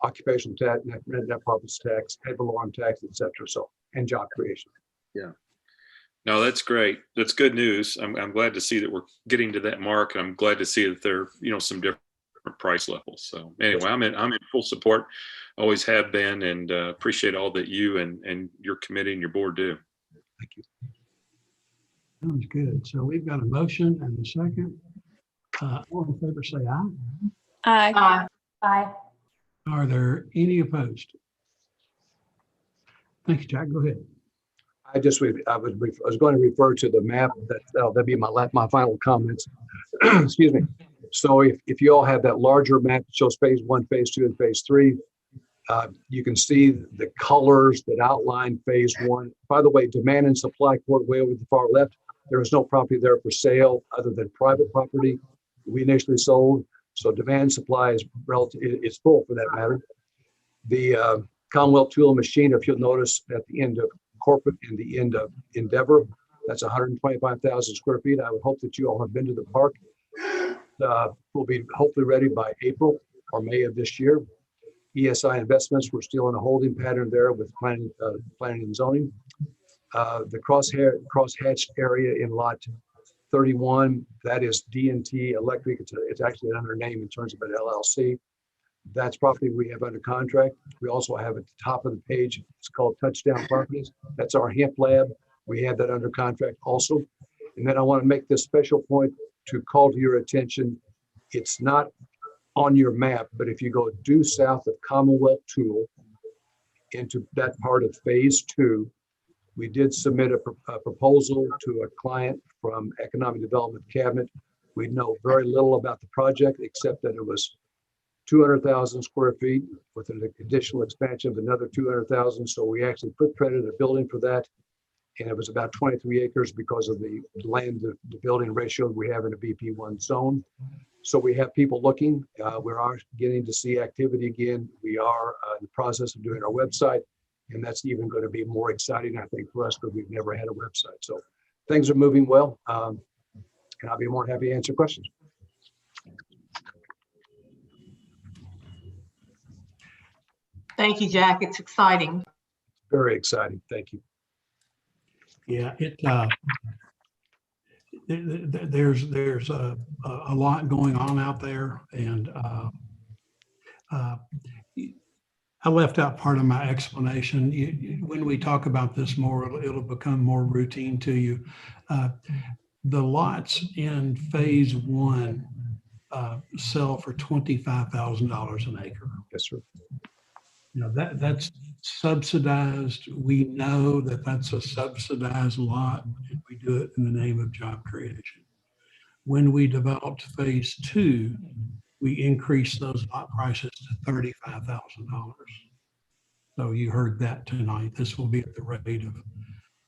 occupational tax, net profits tax, ad valorem tax, et cetera. So, and job creation. Yeah. No, that's great. That's good news. I'm glad to see that we're getting to that mark. And I'm glad to see that there are, some different price levels. So anyway, I'm in full support. Always have been, and appreciate all that you and your committee and your board do. Thank you. Sounds good. So we've got a motion and a second. All in favor, say aye. Aye. Aye. Are there any opposed? Thank you, Jack. Go ahead. I was going to refer to the map. That'd be my final comments. Excuse me. So if you all have that larger map that shows phase 1, phase 2, and phase 3, you can see the colors that outline phase 1. By the way, demand and supply court way over the far left. There is no property there for sale other than private property we initially sold. So demand supply is relative. It's full for that matter. The Commonwealth Tool and Machine, if you'll notice at the end of Corporate and the end of Endeavor, that's 125,000 square feet. I would hope that you all have been to the park. We'll be hopefully ready by April or May of this year. ESI Investments, we're still in a holding pattern there with planning and zoning. The crosshatched area in lot 31, that is D&T Electric. It's actually another name in terms of an LLC. That's property we have under contract. We also have at the top of the page, it's called Touchdown Properties. That's our hemp lab. We have that under contract also. And then I want to make this special point to call to your attention. It's not on your map, but if you go due south of Commonwealth Tool into that part of phase 2, we did submit a proposal to a client from Economic Development Cabinet. We know very little about the project except that it was 200,000 square feet with an additional expansion of another 200,000. So we actually put credit a building for that. And it was about 23 acres because of the land to building ratio we have in a BP1 zone. So we have people looking. We are getting to see activity again. We are in the process of doing our website. And that's even going to be more exciting, I think, for us because we've never had a website. So things are moving well. And I'll be more happy to answer questions. Thank you, Jack. It's exciting. Very exciting. Thank you. Yeah, there's a lot going on out there, and I left out part of my explanation. When we talk about this more, it'll become more routine to you. The lots in phase 1 sell for $25,000 an acre. Yes, sir. You know, that's subsidized. We know that that's a subsidized lot, and we do it in the name of job creation. When we developed phase 2, we increased those lot prices to $35,000. So you heard that tonight. This will be at the rate of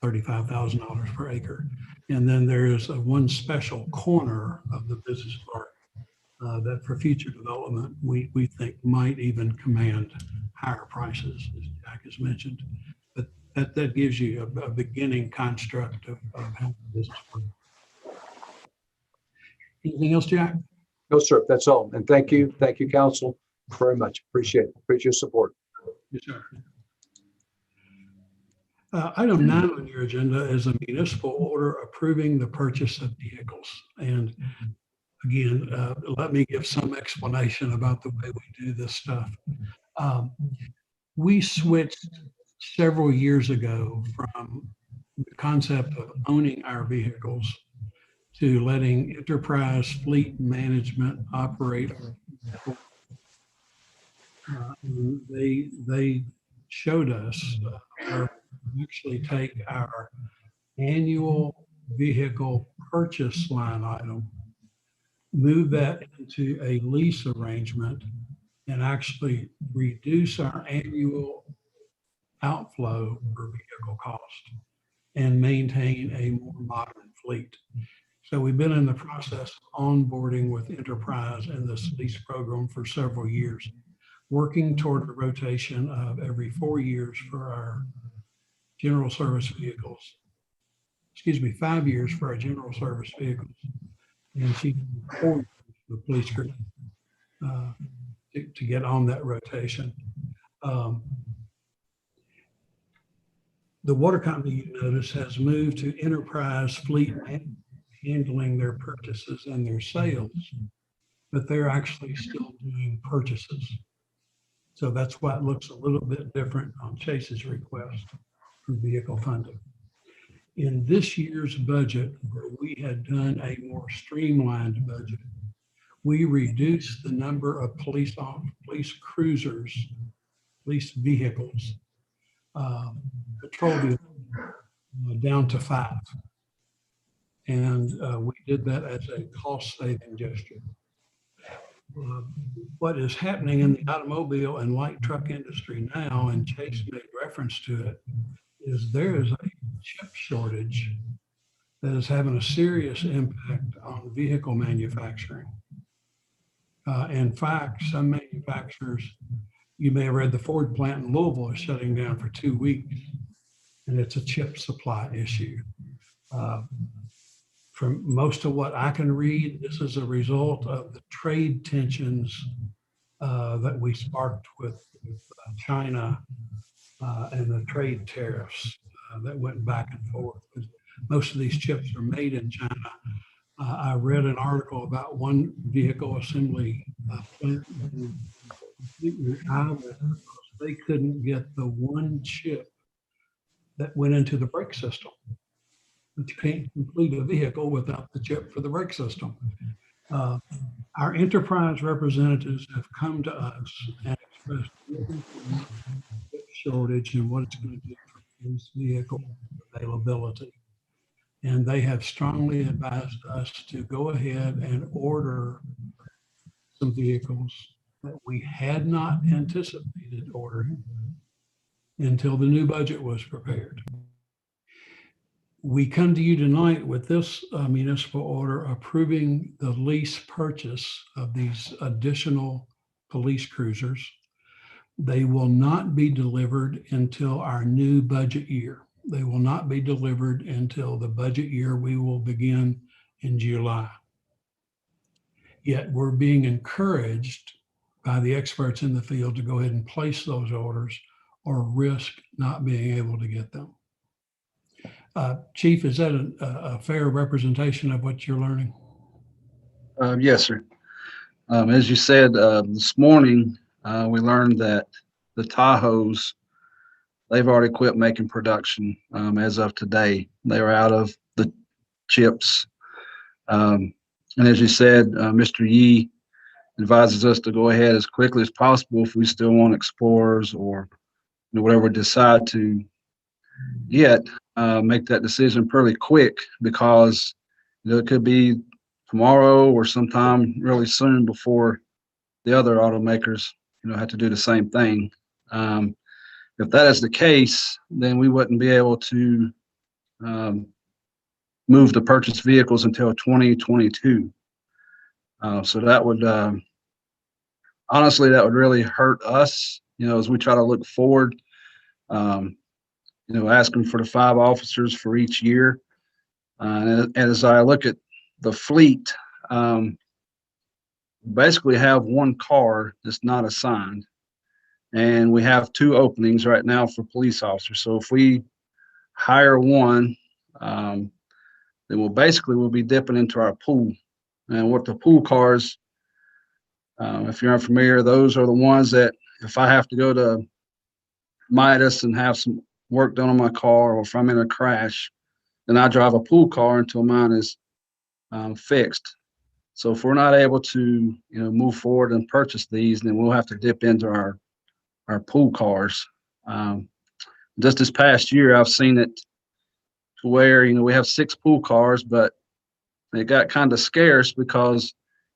$35,000 per acre. And then there is one special corner of the business park that for future development, we think might even command higher prices, as Jack has mentioned. But that gives you a beginning construct of how the business works. Anything else, Jack? No, sir. That's all. And thank you. Thank you, council, very much. Appreciate it. Appreciate your support. Yes, sir. Item 9 on your agenda is a municipal order approving the purchase of vehicles. And again, let me give some explanation about the way we do this stuff. We switched several years ago from the concept of owning our vehicles to letting enterprise fleet management operate. They showed us where we actually take our annual vehicle purchase line item, move that into a lease arrangement, and actually reduce our annual outflow per vehicle cost and maintain a more modern fleet. So we've been in the process of onboarding with Enterprise and this lease program for several years, working toward a rotation of every 4 years for our general service vehicles. 5 years for our general service vehicles, and 4 years for the police crew to get on that rotation. The water company, you notice, has moved to Enterprise Fleet Management, handling their purchases and their sales, but they're actually still doing purchases. So that's why it looks a little bit different on Chase's request for vehicle funding. In this year's budget, where we had done a more streamlined budget, we reduced the number of police cruisers, police vehicles, patrol vehicles, down to 5. And we did that as a cost-saving gesture. What is happening in the automobile and light truck industry now, and Chase made reference to it, is there is a chip shortage that is having a serious impact on vehicle manufacturing. In fact, some manufacturers, you may have read the Ford plant in Louisville is shutting down for 2 weeks, and it's a chip supply issue. From most of what I can read, this is a result of the trade tensions that we sparked with China and the trade tariffs that went back and forth. Most of these chips are made in China. I read an article about one vehicle assembly plant completely out because they couldn't get the one chip that went into the brake system. But you can't complete a vehicle without the chip for the brake system. Our enterprise representatives have come to us and expressed chip shortage and what it's going to do for police vehicle availability. And they have strongly advised us to go ahead and order some vehicles that we had not anticipated ordering until the new budget was prepared. We come to you tonight with this municipal order approving the lease purchase of these additional police cruisers. They will not be delivered until our new budget year. They will not be delivered until the budget year we will begin in July. Yet we're being encouraged by the experts in the field to go ahead and place those orders or risk not being able to get them. Chief, is that a fair representation of what you're learning? Yes, sir. As you said, this morning, we learned that the Tahoes, they've already quit making production as of today. They are out of the chips. And as you said, Mr. Yee advises us to go ahead as quickly as possible if we still want Explorers or whatever we decide to get, make that decision pretty quick because it could be tomorrow or sometime really soon before the other automakers have to do the same thing. If that is the case, then we wouldn't be able to move the purchase vehicles until 2022. So that would honestly, that would really hurt us, as we try to look forward, asking for the 5 officers for each year. And as I look at the fleet, basically have 1 car that's not assigned. And we have 2 openings right now for police officers. So if we hire one, then we'll be dipping into our pool. And what the pool cars, if you're unfamiliar, those are the ones that if I have to go to Midas and have some work done on my car, or if I'm in a crash, then I drive a pool car until mine is fixed. So if we're not able to, move forward and purchase these, then we'll have to dip into our pool cars. Just this past year, I've seen it to where, we have 6 pool cars, but it got kind of scarce because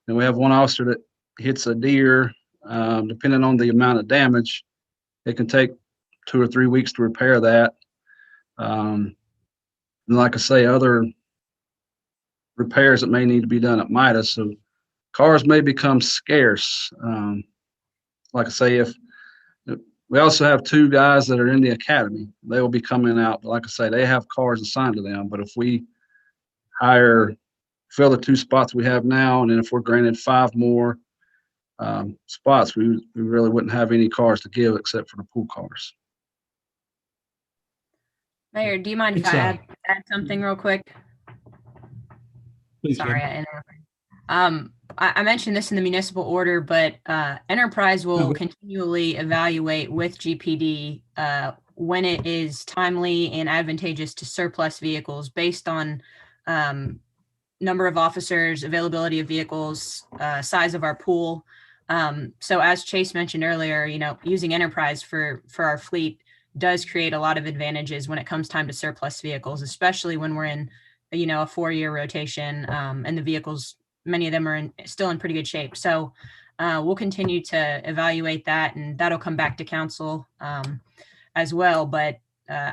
we have one officer that hits a deer. Depending on the amount of damage, it can take 2 or 3 weeks to repair that. And like I say, other repairs that may need to be done at Midas. So cars may become scarce. Like I say, if we also have 2 guys that are in the academy, they will be coming out. But like I say, they have cars assigned to them. But if we fill the 2 spots we have now, and then if we're granted 5 more spots, we really wouldn't have any cars to give except for the pool cars. Mayor, do you mind if It's, I add something real quick? Please, Sorry, Jim. I interrupted. I mentioned this in the municipal order, but Enterprise will continually evaluate with GPD when it is timely and advantageous to surplus vehicles based on number of officers, availability of vehicles, size of our pool. So as Chase mentioned earlier, using Enterprise for our fleet does create a lot of advantages when it comes time to surplus vehicles, especially when we're in, a 4-year rotation, and the vehicles, many of them are still in pretty good shape. So we'll continue to evaluate that, and that'll come back to council as well. But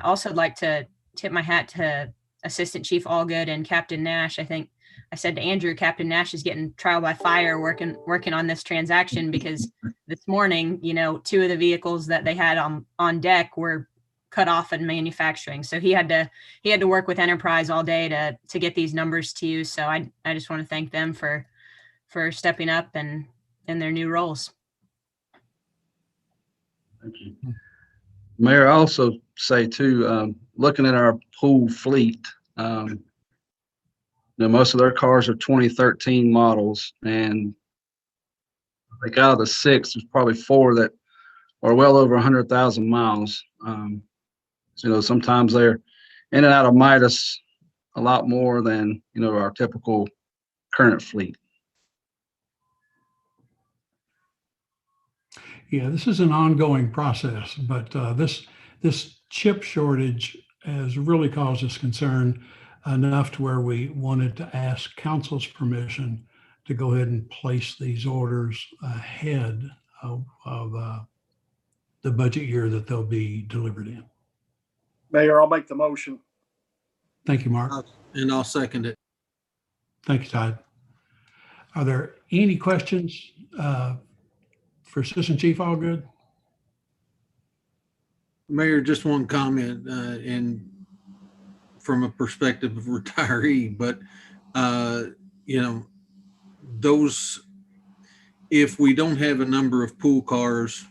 also I'd like to tip my hat to Assistant Chief Allgood and Captain Nash. I think I said to Andrew, Captain Nash is getting trial by fire working on this transaction, because this morning, 2 of the vehicles that they had on deck were cut off in manufacturing. So he had to work with Enterprise all day to get these numbers to you. So I just want to thank them for stepping up and in their new roles. Thank you. Mayor, I also say too, looking at our pool fleet, most of their cars are 2013 models, and like out of the 6, there's probably 4 that are well over 100,000 miles. Sometimes they're in and out of Midas a lot more than, our typical current fleet. Yeah, this is an ongoing process, but this chip shortage has really caused us concern enough to where we wanted to ask council's permission to go ahead and place these orders ahead of the budget year that they'll be delivered in. Mayor, I'll make the motion. Thank you, Mark. And I'll second it. Thank you, Todd. Are there any questions for Assistant Chief Allgood? Mayor, just one comment, and from a perspective of retiree, but if we don't have a number of pool cars,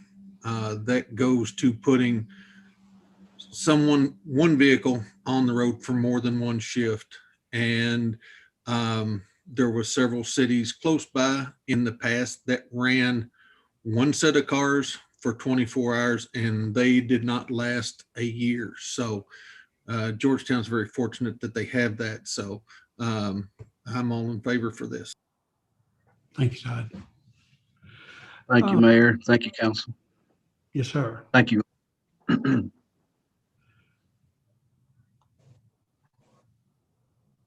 that goes to putting one vehicle on the road for more than one shift. And there were several cities close by in the past that ran one set of cars for 24 hours, and they did not last a year. So Georgetown's very fortunate that they have that. So I'm all in favor for this. Thank you, Todd. Thank you, Mayor. Thank you, Council. Yes, sir. Thank you.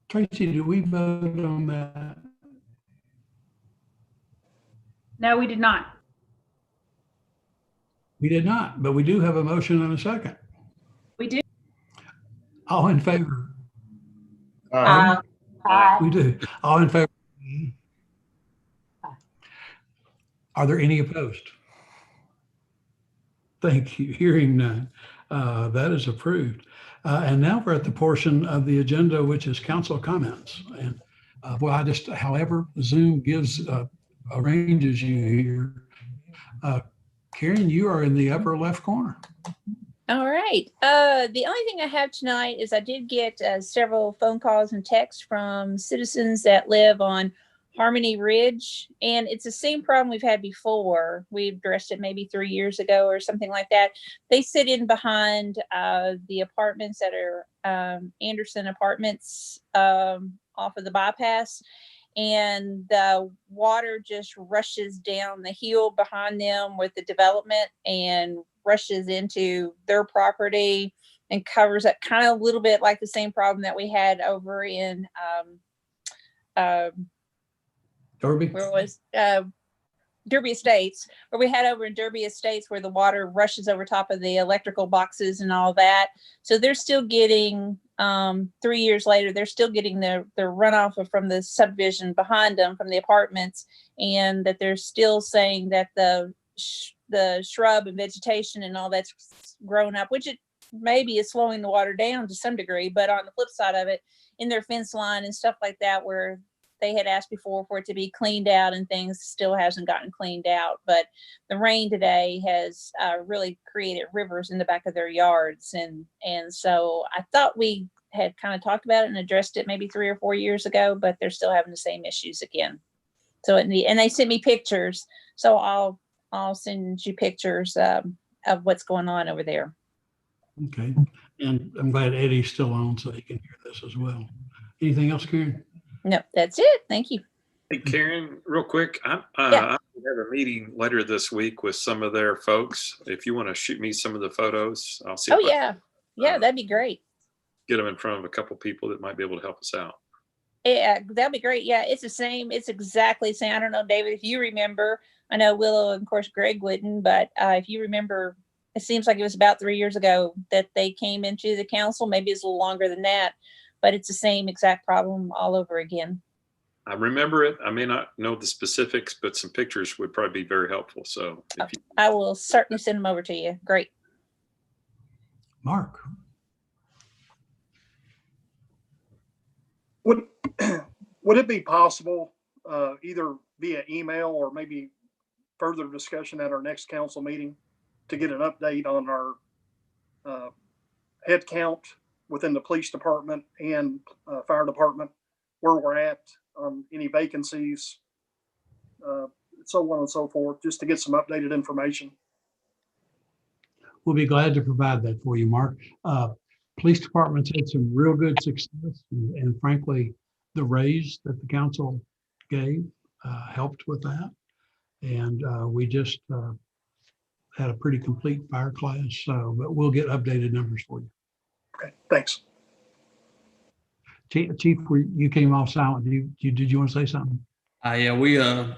Tracy, do we vote on that? No, we did not. We did not, but we do have a motion and a second. We do. All in favor? Aye. We do. All in favor? Are there any opposed? Thank you. Hearing none. That is approved. And now we're at the portion of the agenda, which is council comments. And however Zoom arranges you here. Karen, you are in the upper left corner. All right. The only thing I have tonight is I did get several phone calls and texts from citizens that live on Harmony Ridge, and it's the same problem we've had before. We addressed it maybe 3 years ago or something like that. They sit in behind the apartments that are Anderson Apartments off of the bypass, and the water just rushes down the hill behind them with the development and rushes into their property and covers up kind of a little bit like the same problem that we had over in Derby? where was Derby Estates, where we had over in Derby Estates where the water rushes over top of the electrical boxes and all that. So they're still getting 3 years later, they're still getting their runoff from the subdivision behind them from the apartments, and that they're still saying that the shrub and vegetation and all that's grown up, which it maybe is slowing the water down to some degree, but on the flip side of it, in their fence line and stuff like that, where they had asked before for it to be cleaned out and things still hasn't gotten cleaned out. But the rain today has really created rivers in the back of their yards. And so I thought we had kind of talked about it and addressed it maybe 3 or 4 years ago, but they're still having the same issues again. So, and they sent me pictures. So I'll send you pictures of what's going on over there. Okay. And I'm glad Eddie's still on so he can hear this as well. Anything else, Karen? No, that's it. Thank you. Hey, Karen, real quick, I Yeah. have a meeting later this week with some of their folks. If you want to shoot me some of the photos, I'll see. Oh, if I yeah. Yeah, that'd be great. get them in front of a couple people that might be able to help us out. Yeah, that'd be great. Yeah, it's the same. It's exactly the same. I don't know, David, if you remember. I know Willow and of course Greg wouldn't, but if you remember, it seems like it was about 3 years ago that they came into the council. Maybe it's a little longer than that, but it's the same exact problem all over again. I remember it. I may not know the specifics, but some pictures would probably be very helpful. So if you, I will certainly send them over to you. Great. Mark. Would it be possible, either via email or maybe further discussion at our next council meeting, to get an update on our head count within the police department and fire department, where we're at on any vacancies, so on and so forth, just to get some updated information? We'll be glad to provide that for you, Mark. Police departments had some real good success, and frankly, the raise that the council gave helped with that. And we just had a pretty complete fire class, so but we'll get updated numbers for you. Okay, thanks. Chief, you came off silent. Did you want to say something? Yeah,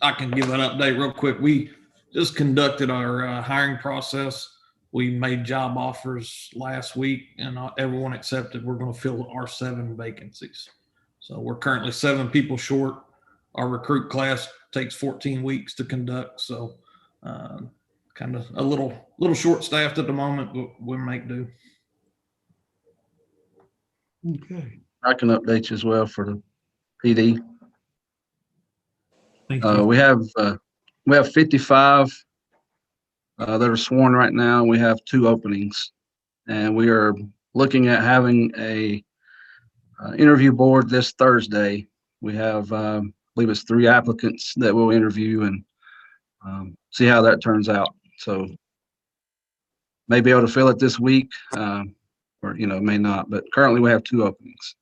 I can give an update real quick. We just conducted our hiring process. We made job offers last week and everyone accepted. We're going to fill our 7 vacancies. So we're currently 7 people short. Our recruit class takes 14 weeks to conduct. So kind of a little short staffed at the moment, but we'll make do. Okay. I can update you as well for the PD. Thank you. We have 55 that are sworn right now. We have 2 openings, and we are looking at having a interview board this Thursday. We have, I believe it's 3 applicants that we'll interview and see how that turns out. So may be able to fill it this week, or may not. But currently, we have 2 openings.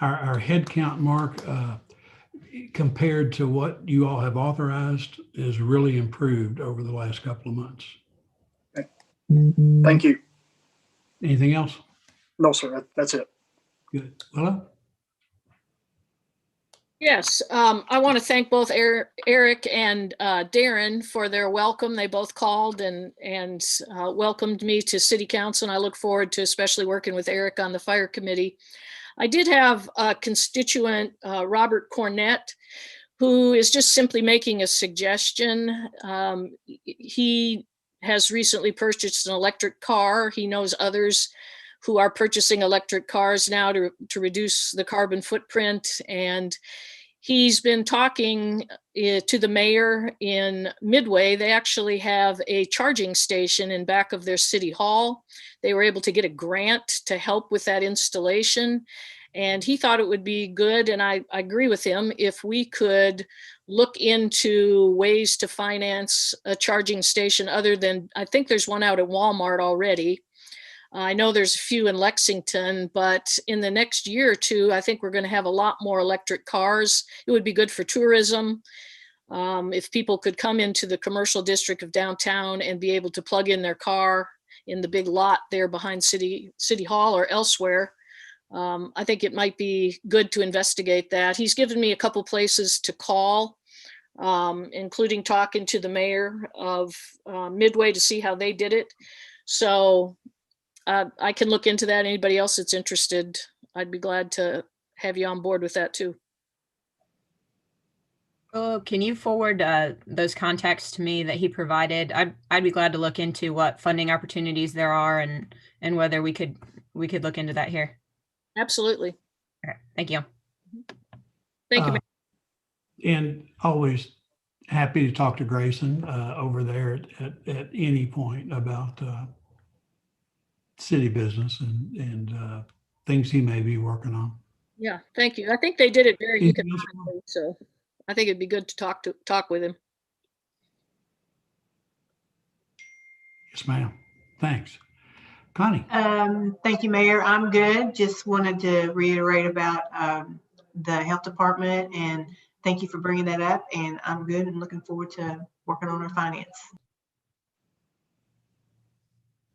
Our head count, Mark, compared to what you all have authorized is really improved over the last couple of months. Thank you. Anything else? No, sir. That's it. Good. Well, Yes, I want to thank both Eric and Darren for their welcome. They both called and welcomed me to City Council, and I look forward to especially working with Eric on the Fire Committee. I did have a constituent, Robert Cornett, who is just simply making a suggestion. He has recently purchased an electric car. He knows others who are purchasing electric cars now to reduce the carbon footprint. And he's been talking to the mayor in Midway. They actually have a charging station in back of their city hall. They were able to get a grant to help with that installation. And he thought it would be good, and I agree with him, if we could look into ways to finance a charging station other than, I think there's one out at Walmart already. I know there's a few in Lexington, but in the next year or two, I think we're going to have a lot more electric cars. It would be good for tourism. If people could come into the commercial district of downtown and be able to plug in their car in the big lot there behind City Hall or elsewhere, I think it might be good to investigate that. He's given me a couple places to call, including talking to the mayor of Midway to see how they did it. So I can look into that. Anybody else that's interested, I'd be glad to have you on board with that too. Oh, can you forward those contacts to me that he provided? I'd be glad to look into what funding opportunities there are and whether we could look into that here. Absolutely. Okay, thank you. Thank you. and always happy to talk to Grayson over there at any point about city business and things he may be working on. Yeah, thank you. I think they did it very Anything else? economically, so I think it'd be good to talk with him. Yes, ma'am. Thanks. Connie. Thank you, Mayor. I'm good. Just wanted to reiterate about the health department, and thank you for bringing that up. And I'm good and looking forward to working on our finance.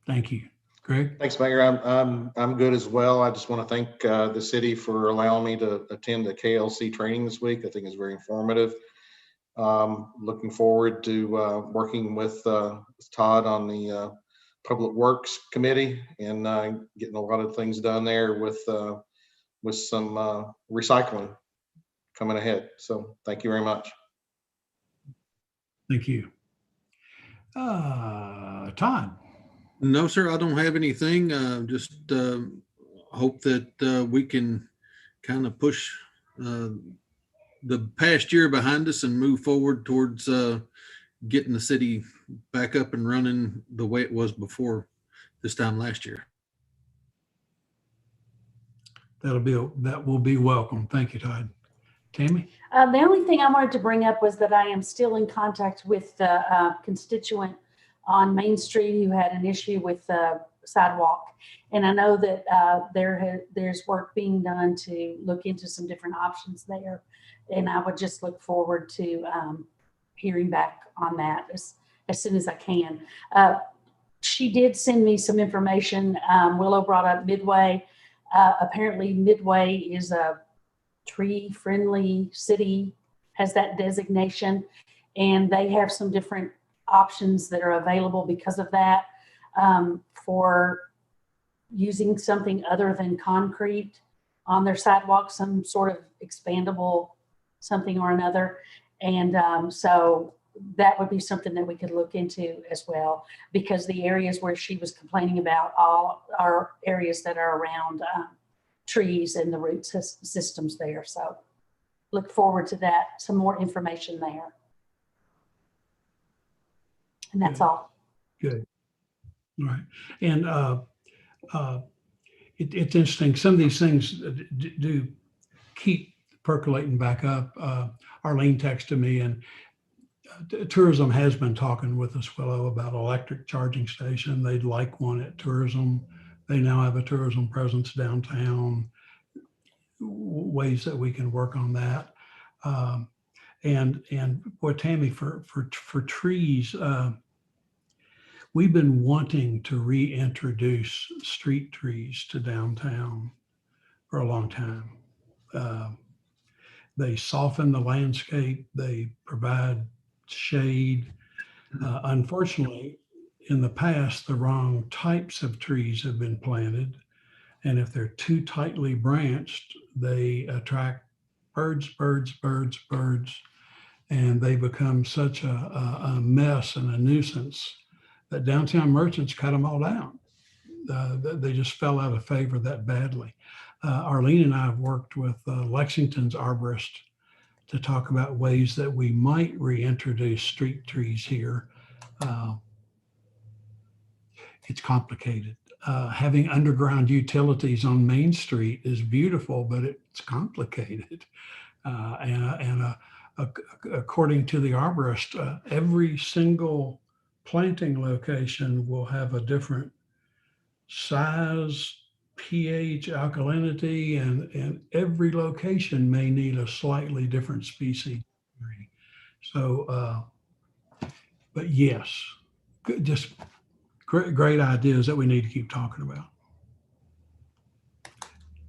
Thank you. Greg. Thanks, Mayor. I'm good as well. I just want to thank the city for allowing me to attend the KLC training this week. I think it's very informative. Looking forward to working with Todd on the Public Works Committee and getting a lot of things done there with some recycling coming ahead. So thank you very much. Thank you. Todd. No, sir, I don't have anything. Just hope that we can kind of push the past year behind us and move forward towards getting the city back up and running the way it was before this time last year. That will be welcome. Thank you, Todd. Tammy? The only thing I wanted to bring up was that I am still in contact with the constituent on Main Street who had an issue with the sidewalk. And I know that there's work being done to look into some different options there. And I would just look forward to hearing back on that as soon as I can. She did send me some information. Willow brought up Midway. Apparently Midway is a tree-friendly city, has that designation, and they have some different options that are available because of that for using something other than concrete on their sidewalks, some sort of expandable something or another. And so that would be something that we could look into as well, because the areas where she was complaining about all are areas that are around trees and the root systems there. So look forward to that, some more information there. And that's all. Good. All right. And it's interesting. Some of these things do keep percolating back up. Arlene texted me, and tourism has been talking with us, Willow, about electric charging station. They'd like one at tourism. They now have a tourism presence downtown, ways that we can work on that. And boy, Tammy, for trees, we've been wanting to reintroduce street trees to downtown for a long time. They soften the landscape. They provide shade. Unfortunately, in the past, the wrong types of trees have been planted. And if they're too tightly branched, they attract birds, and they become such a mess and a nuisance that downtown merchants cut them all down. They just fell out of favor that badly. Arlene and I have worked with Lexington's arborist to talk about ways that we might reintroduce street trees here. It's complicated. Having underground utilities on Main Street is beautiful, but it's complicated. According to the arborist, every single planting location will have a different size, pH, alkalinity, and every location may need a slightly different species. So, but yes, just great ideas that we need to keep talking about.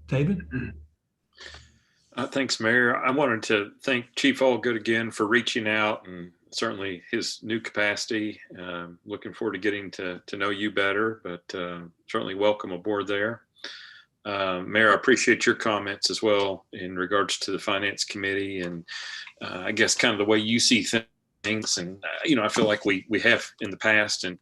David? Thanks, Mayor. I wanted to thank Chief Allgood again for reaching out and certainly his new capacity. Looking forward to getting to know you better, but certainly welcome aboard there. Mayor, I appreciate your comments as well in regards to the Finance Committee and I guess kind of the way you see things. And, I feel like we have in the past in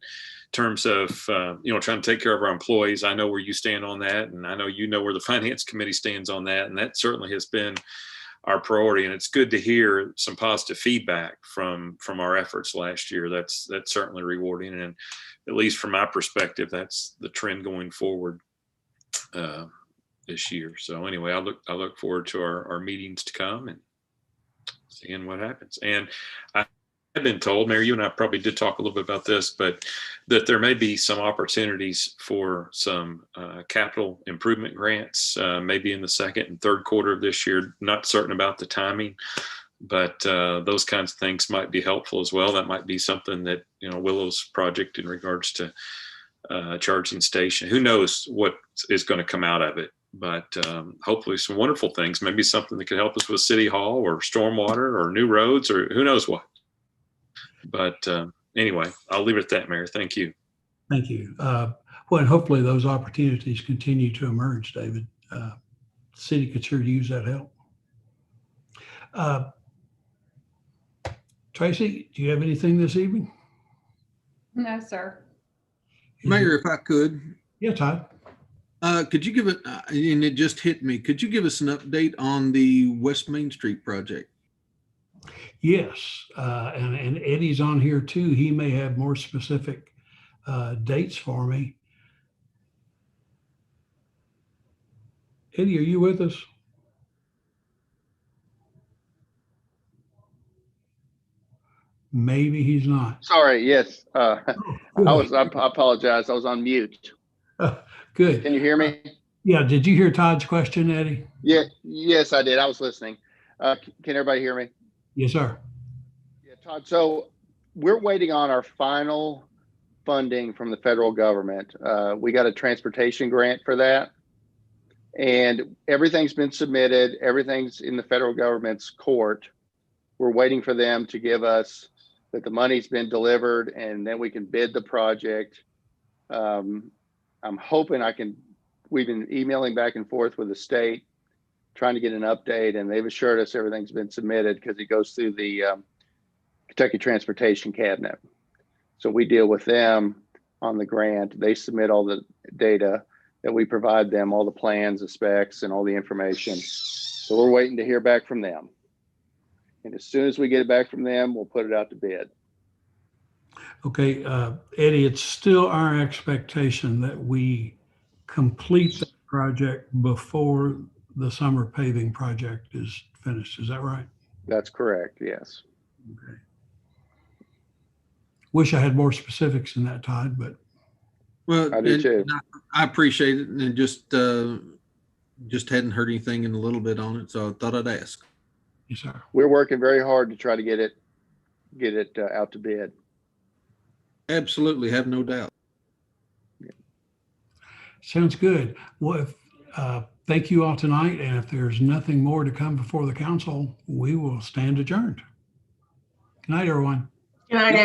terms of, trying to take care of our employees. I know where you stand on that. And I know you know where the Finance Committee stands on that. And that certainly has been our priority. And it's good to hear some positive feedback from our efforts last year. That's certainly rewarding. And at least from my perspective, that's the trend going forward this year. So anyway, I look forward to our meetings to come and seeing what happens. And I've been told, Mayor, you and I probably did talk a little bit about this, but that there may be some opportunities for some capital improvement grants, maybe in the second and third quarter of this year. Not certain about the timing, but those kinds of things might be helpful as well. That might be something that, Willow's project in regards to charging station. Who knows what is going to come out of it? But hopefully some wonderful things, maybe something that could help us with City Hall or stormwater or new roads or who knows what. But anyway, I'll leave it at that, Mayor. Thank you. Thank you. Well, and hopefully those opportunities continue to emerge, David. The city could sure use that help. Tracy, do you have anything this evening? No, sir. Mayor, if I could. Yeah, Todd. Could you give it, and it just hit me, could you give us an update on the West Main Street project? Yes, and Eddie's on here too. He may have more specific dates for me. Eddie, are you with us? Maybe he's not. Sorry, yes. I apologize. I was on mute. Good. Can you hear me? Yeah. Did you hear Todd's question, Eddie? Yeah. Yes, I did. I was listening. Can everybody hear me? Yes, sir. Yeah, Todd. So we're waiting on our final funding from the federal government. We got a transportation grant for that. And everything's been submitted. Everything's in the federal government's court. We're waiting for them to give us that the money's been delivered and then we can bid the project. I'm hoping we've been emailing back and forth with the state, trying to get an update, and they've assured us everything's been submitted because it goes through the Kentucky Transportation Cabinet. So we deal with them on the grant. They submit all the data that we provide them, all the plans, the specs, and all the information. So we're waiting to hear back from them. And as soon as we get it back from them, we'll put it out to bid. Okay, Eddie, it's still our expectation that we complete the project before the summer paving project is finished. Is that right? That's correct, yes. Okay. Wish I had more specifics in that, Todd, but. Well, I do too. I appreciate it, and just hadn't heard anything in a little bit on it, so I thought I'd ask. Yes, sir. we're working very hard to try to get it out to bid. Absolutely, have no doubt. Sounds good. Well, thank you all tonight. And if there's nothing more to come before the council, we will stand adjourned. Good night, everyone. Good night,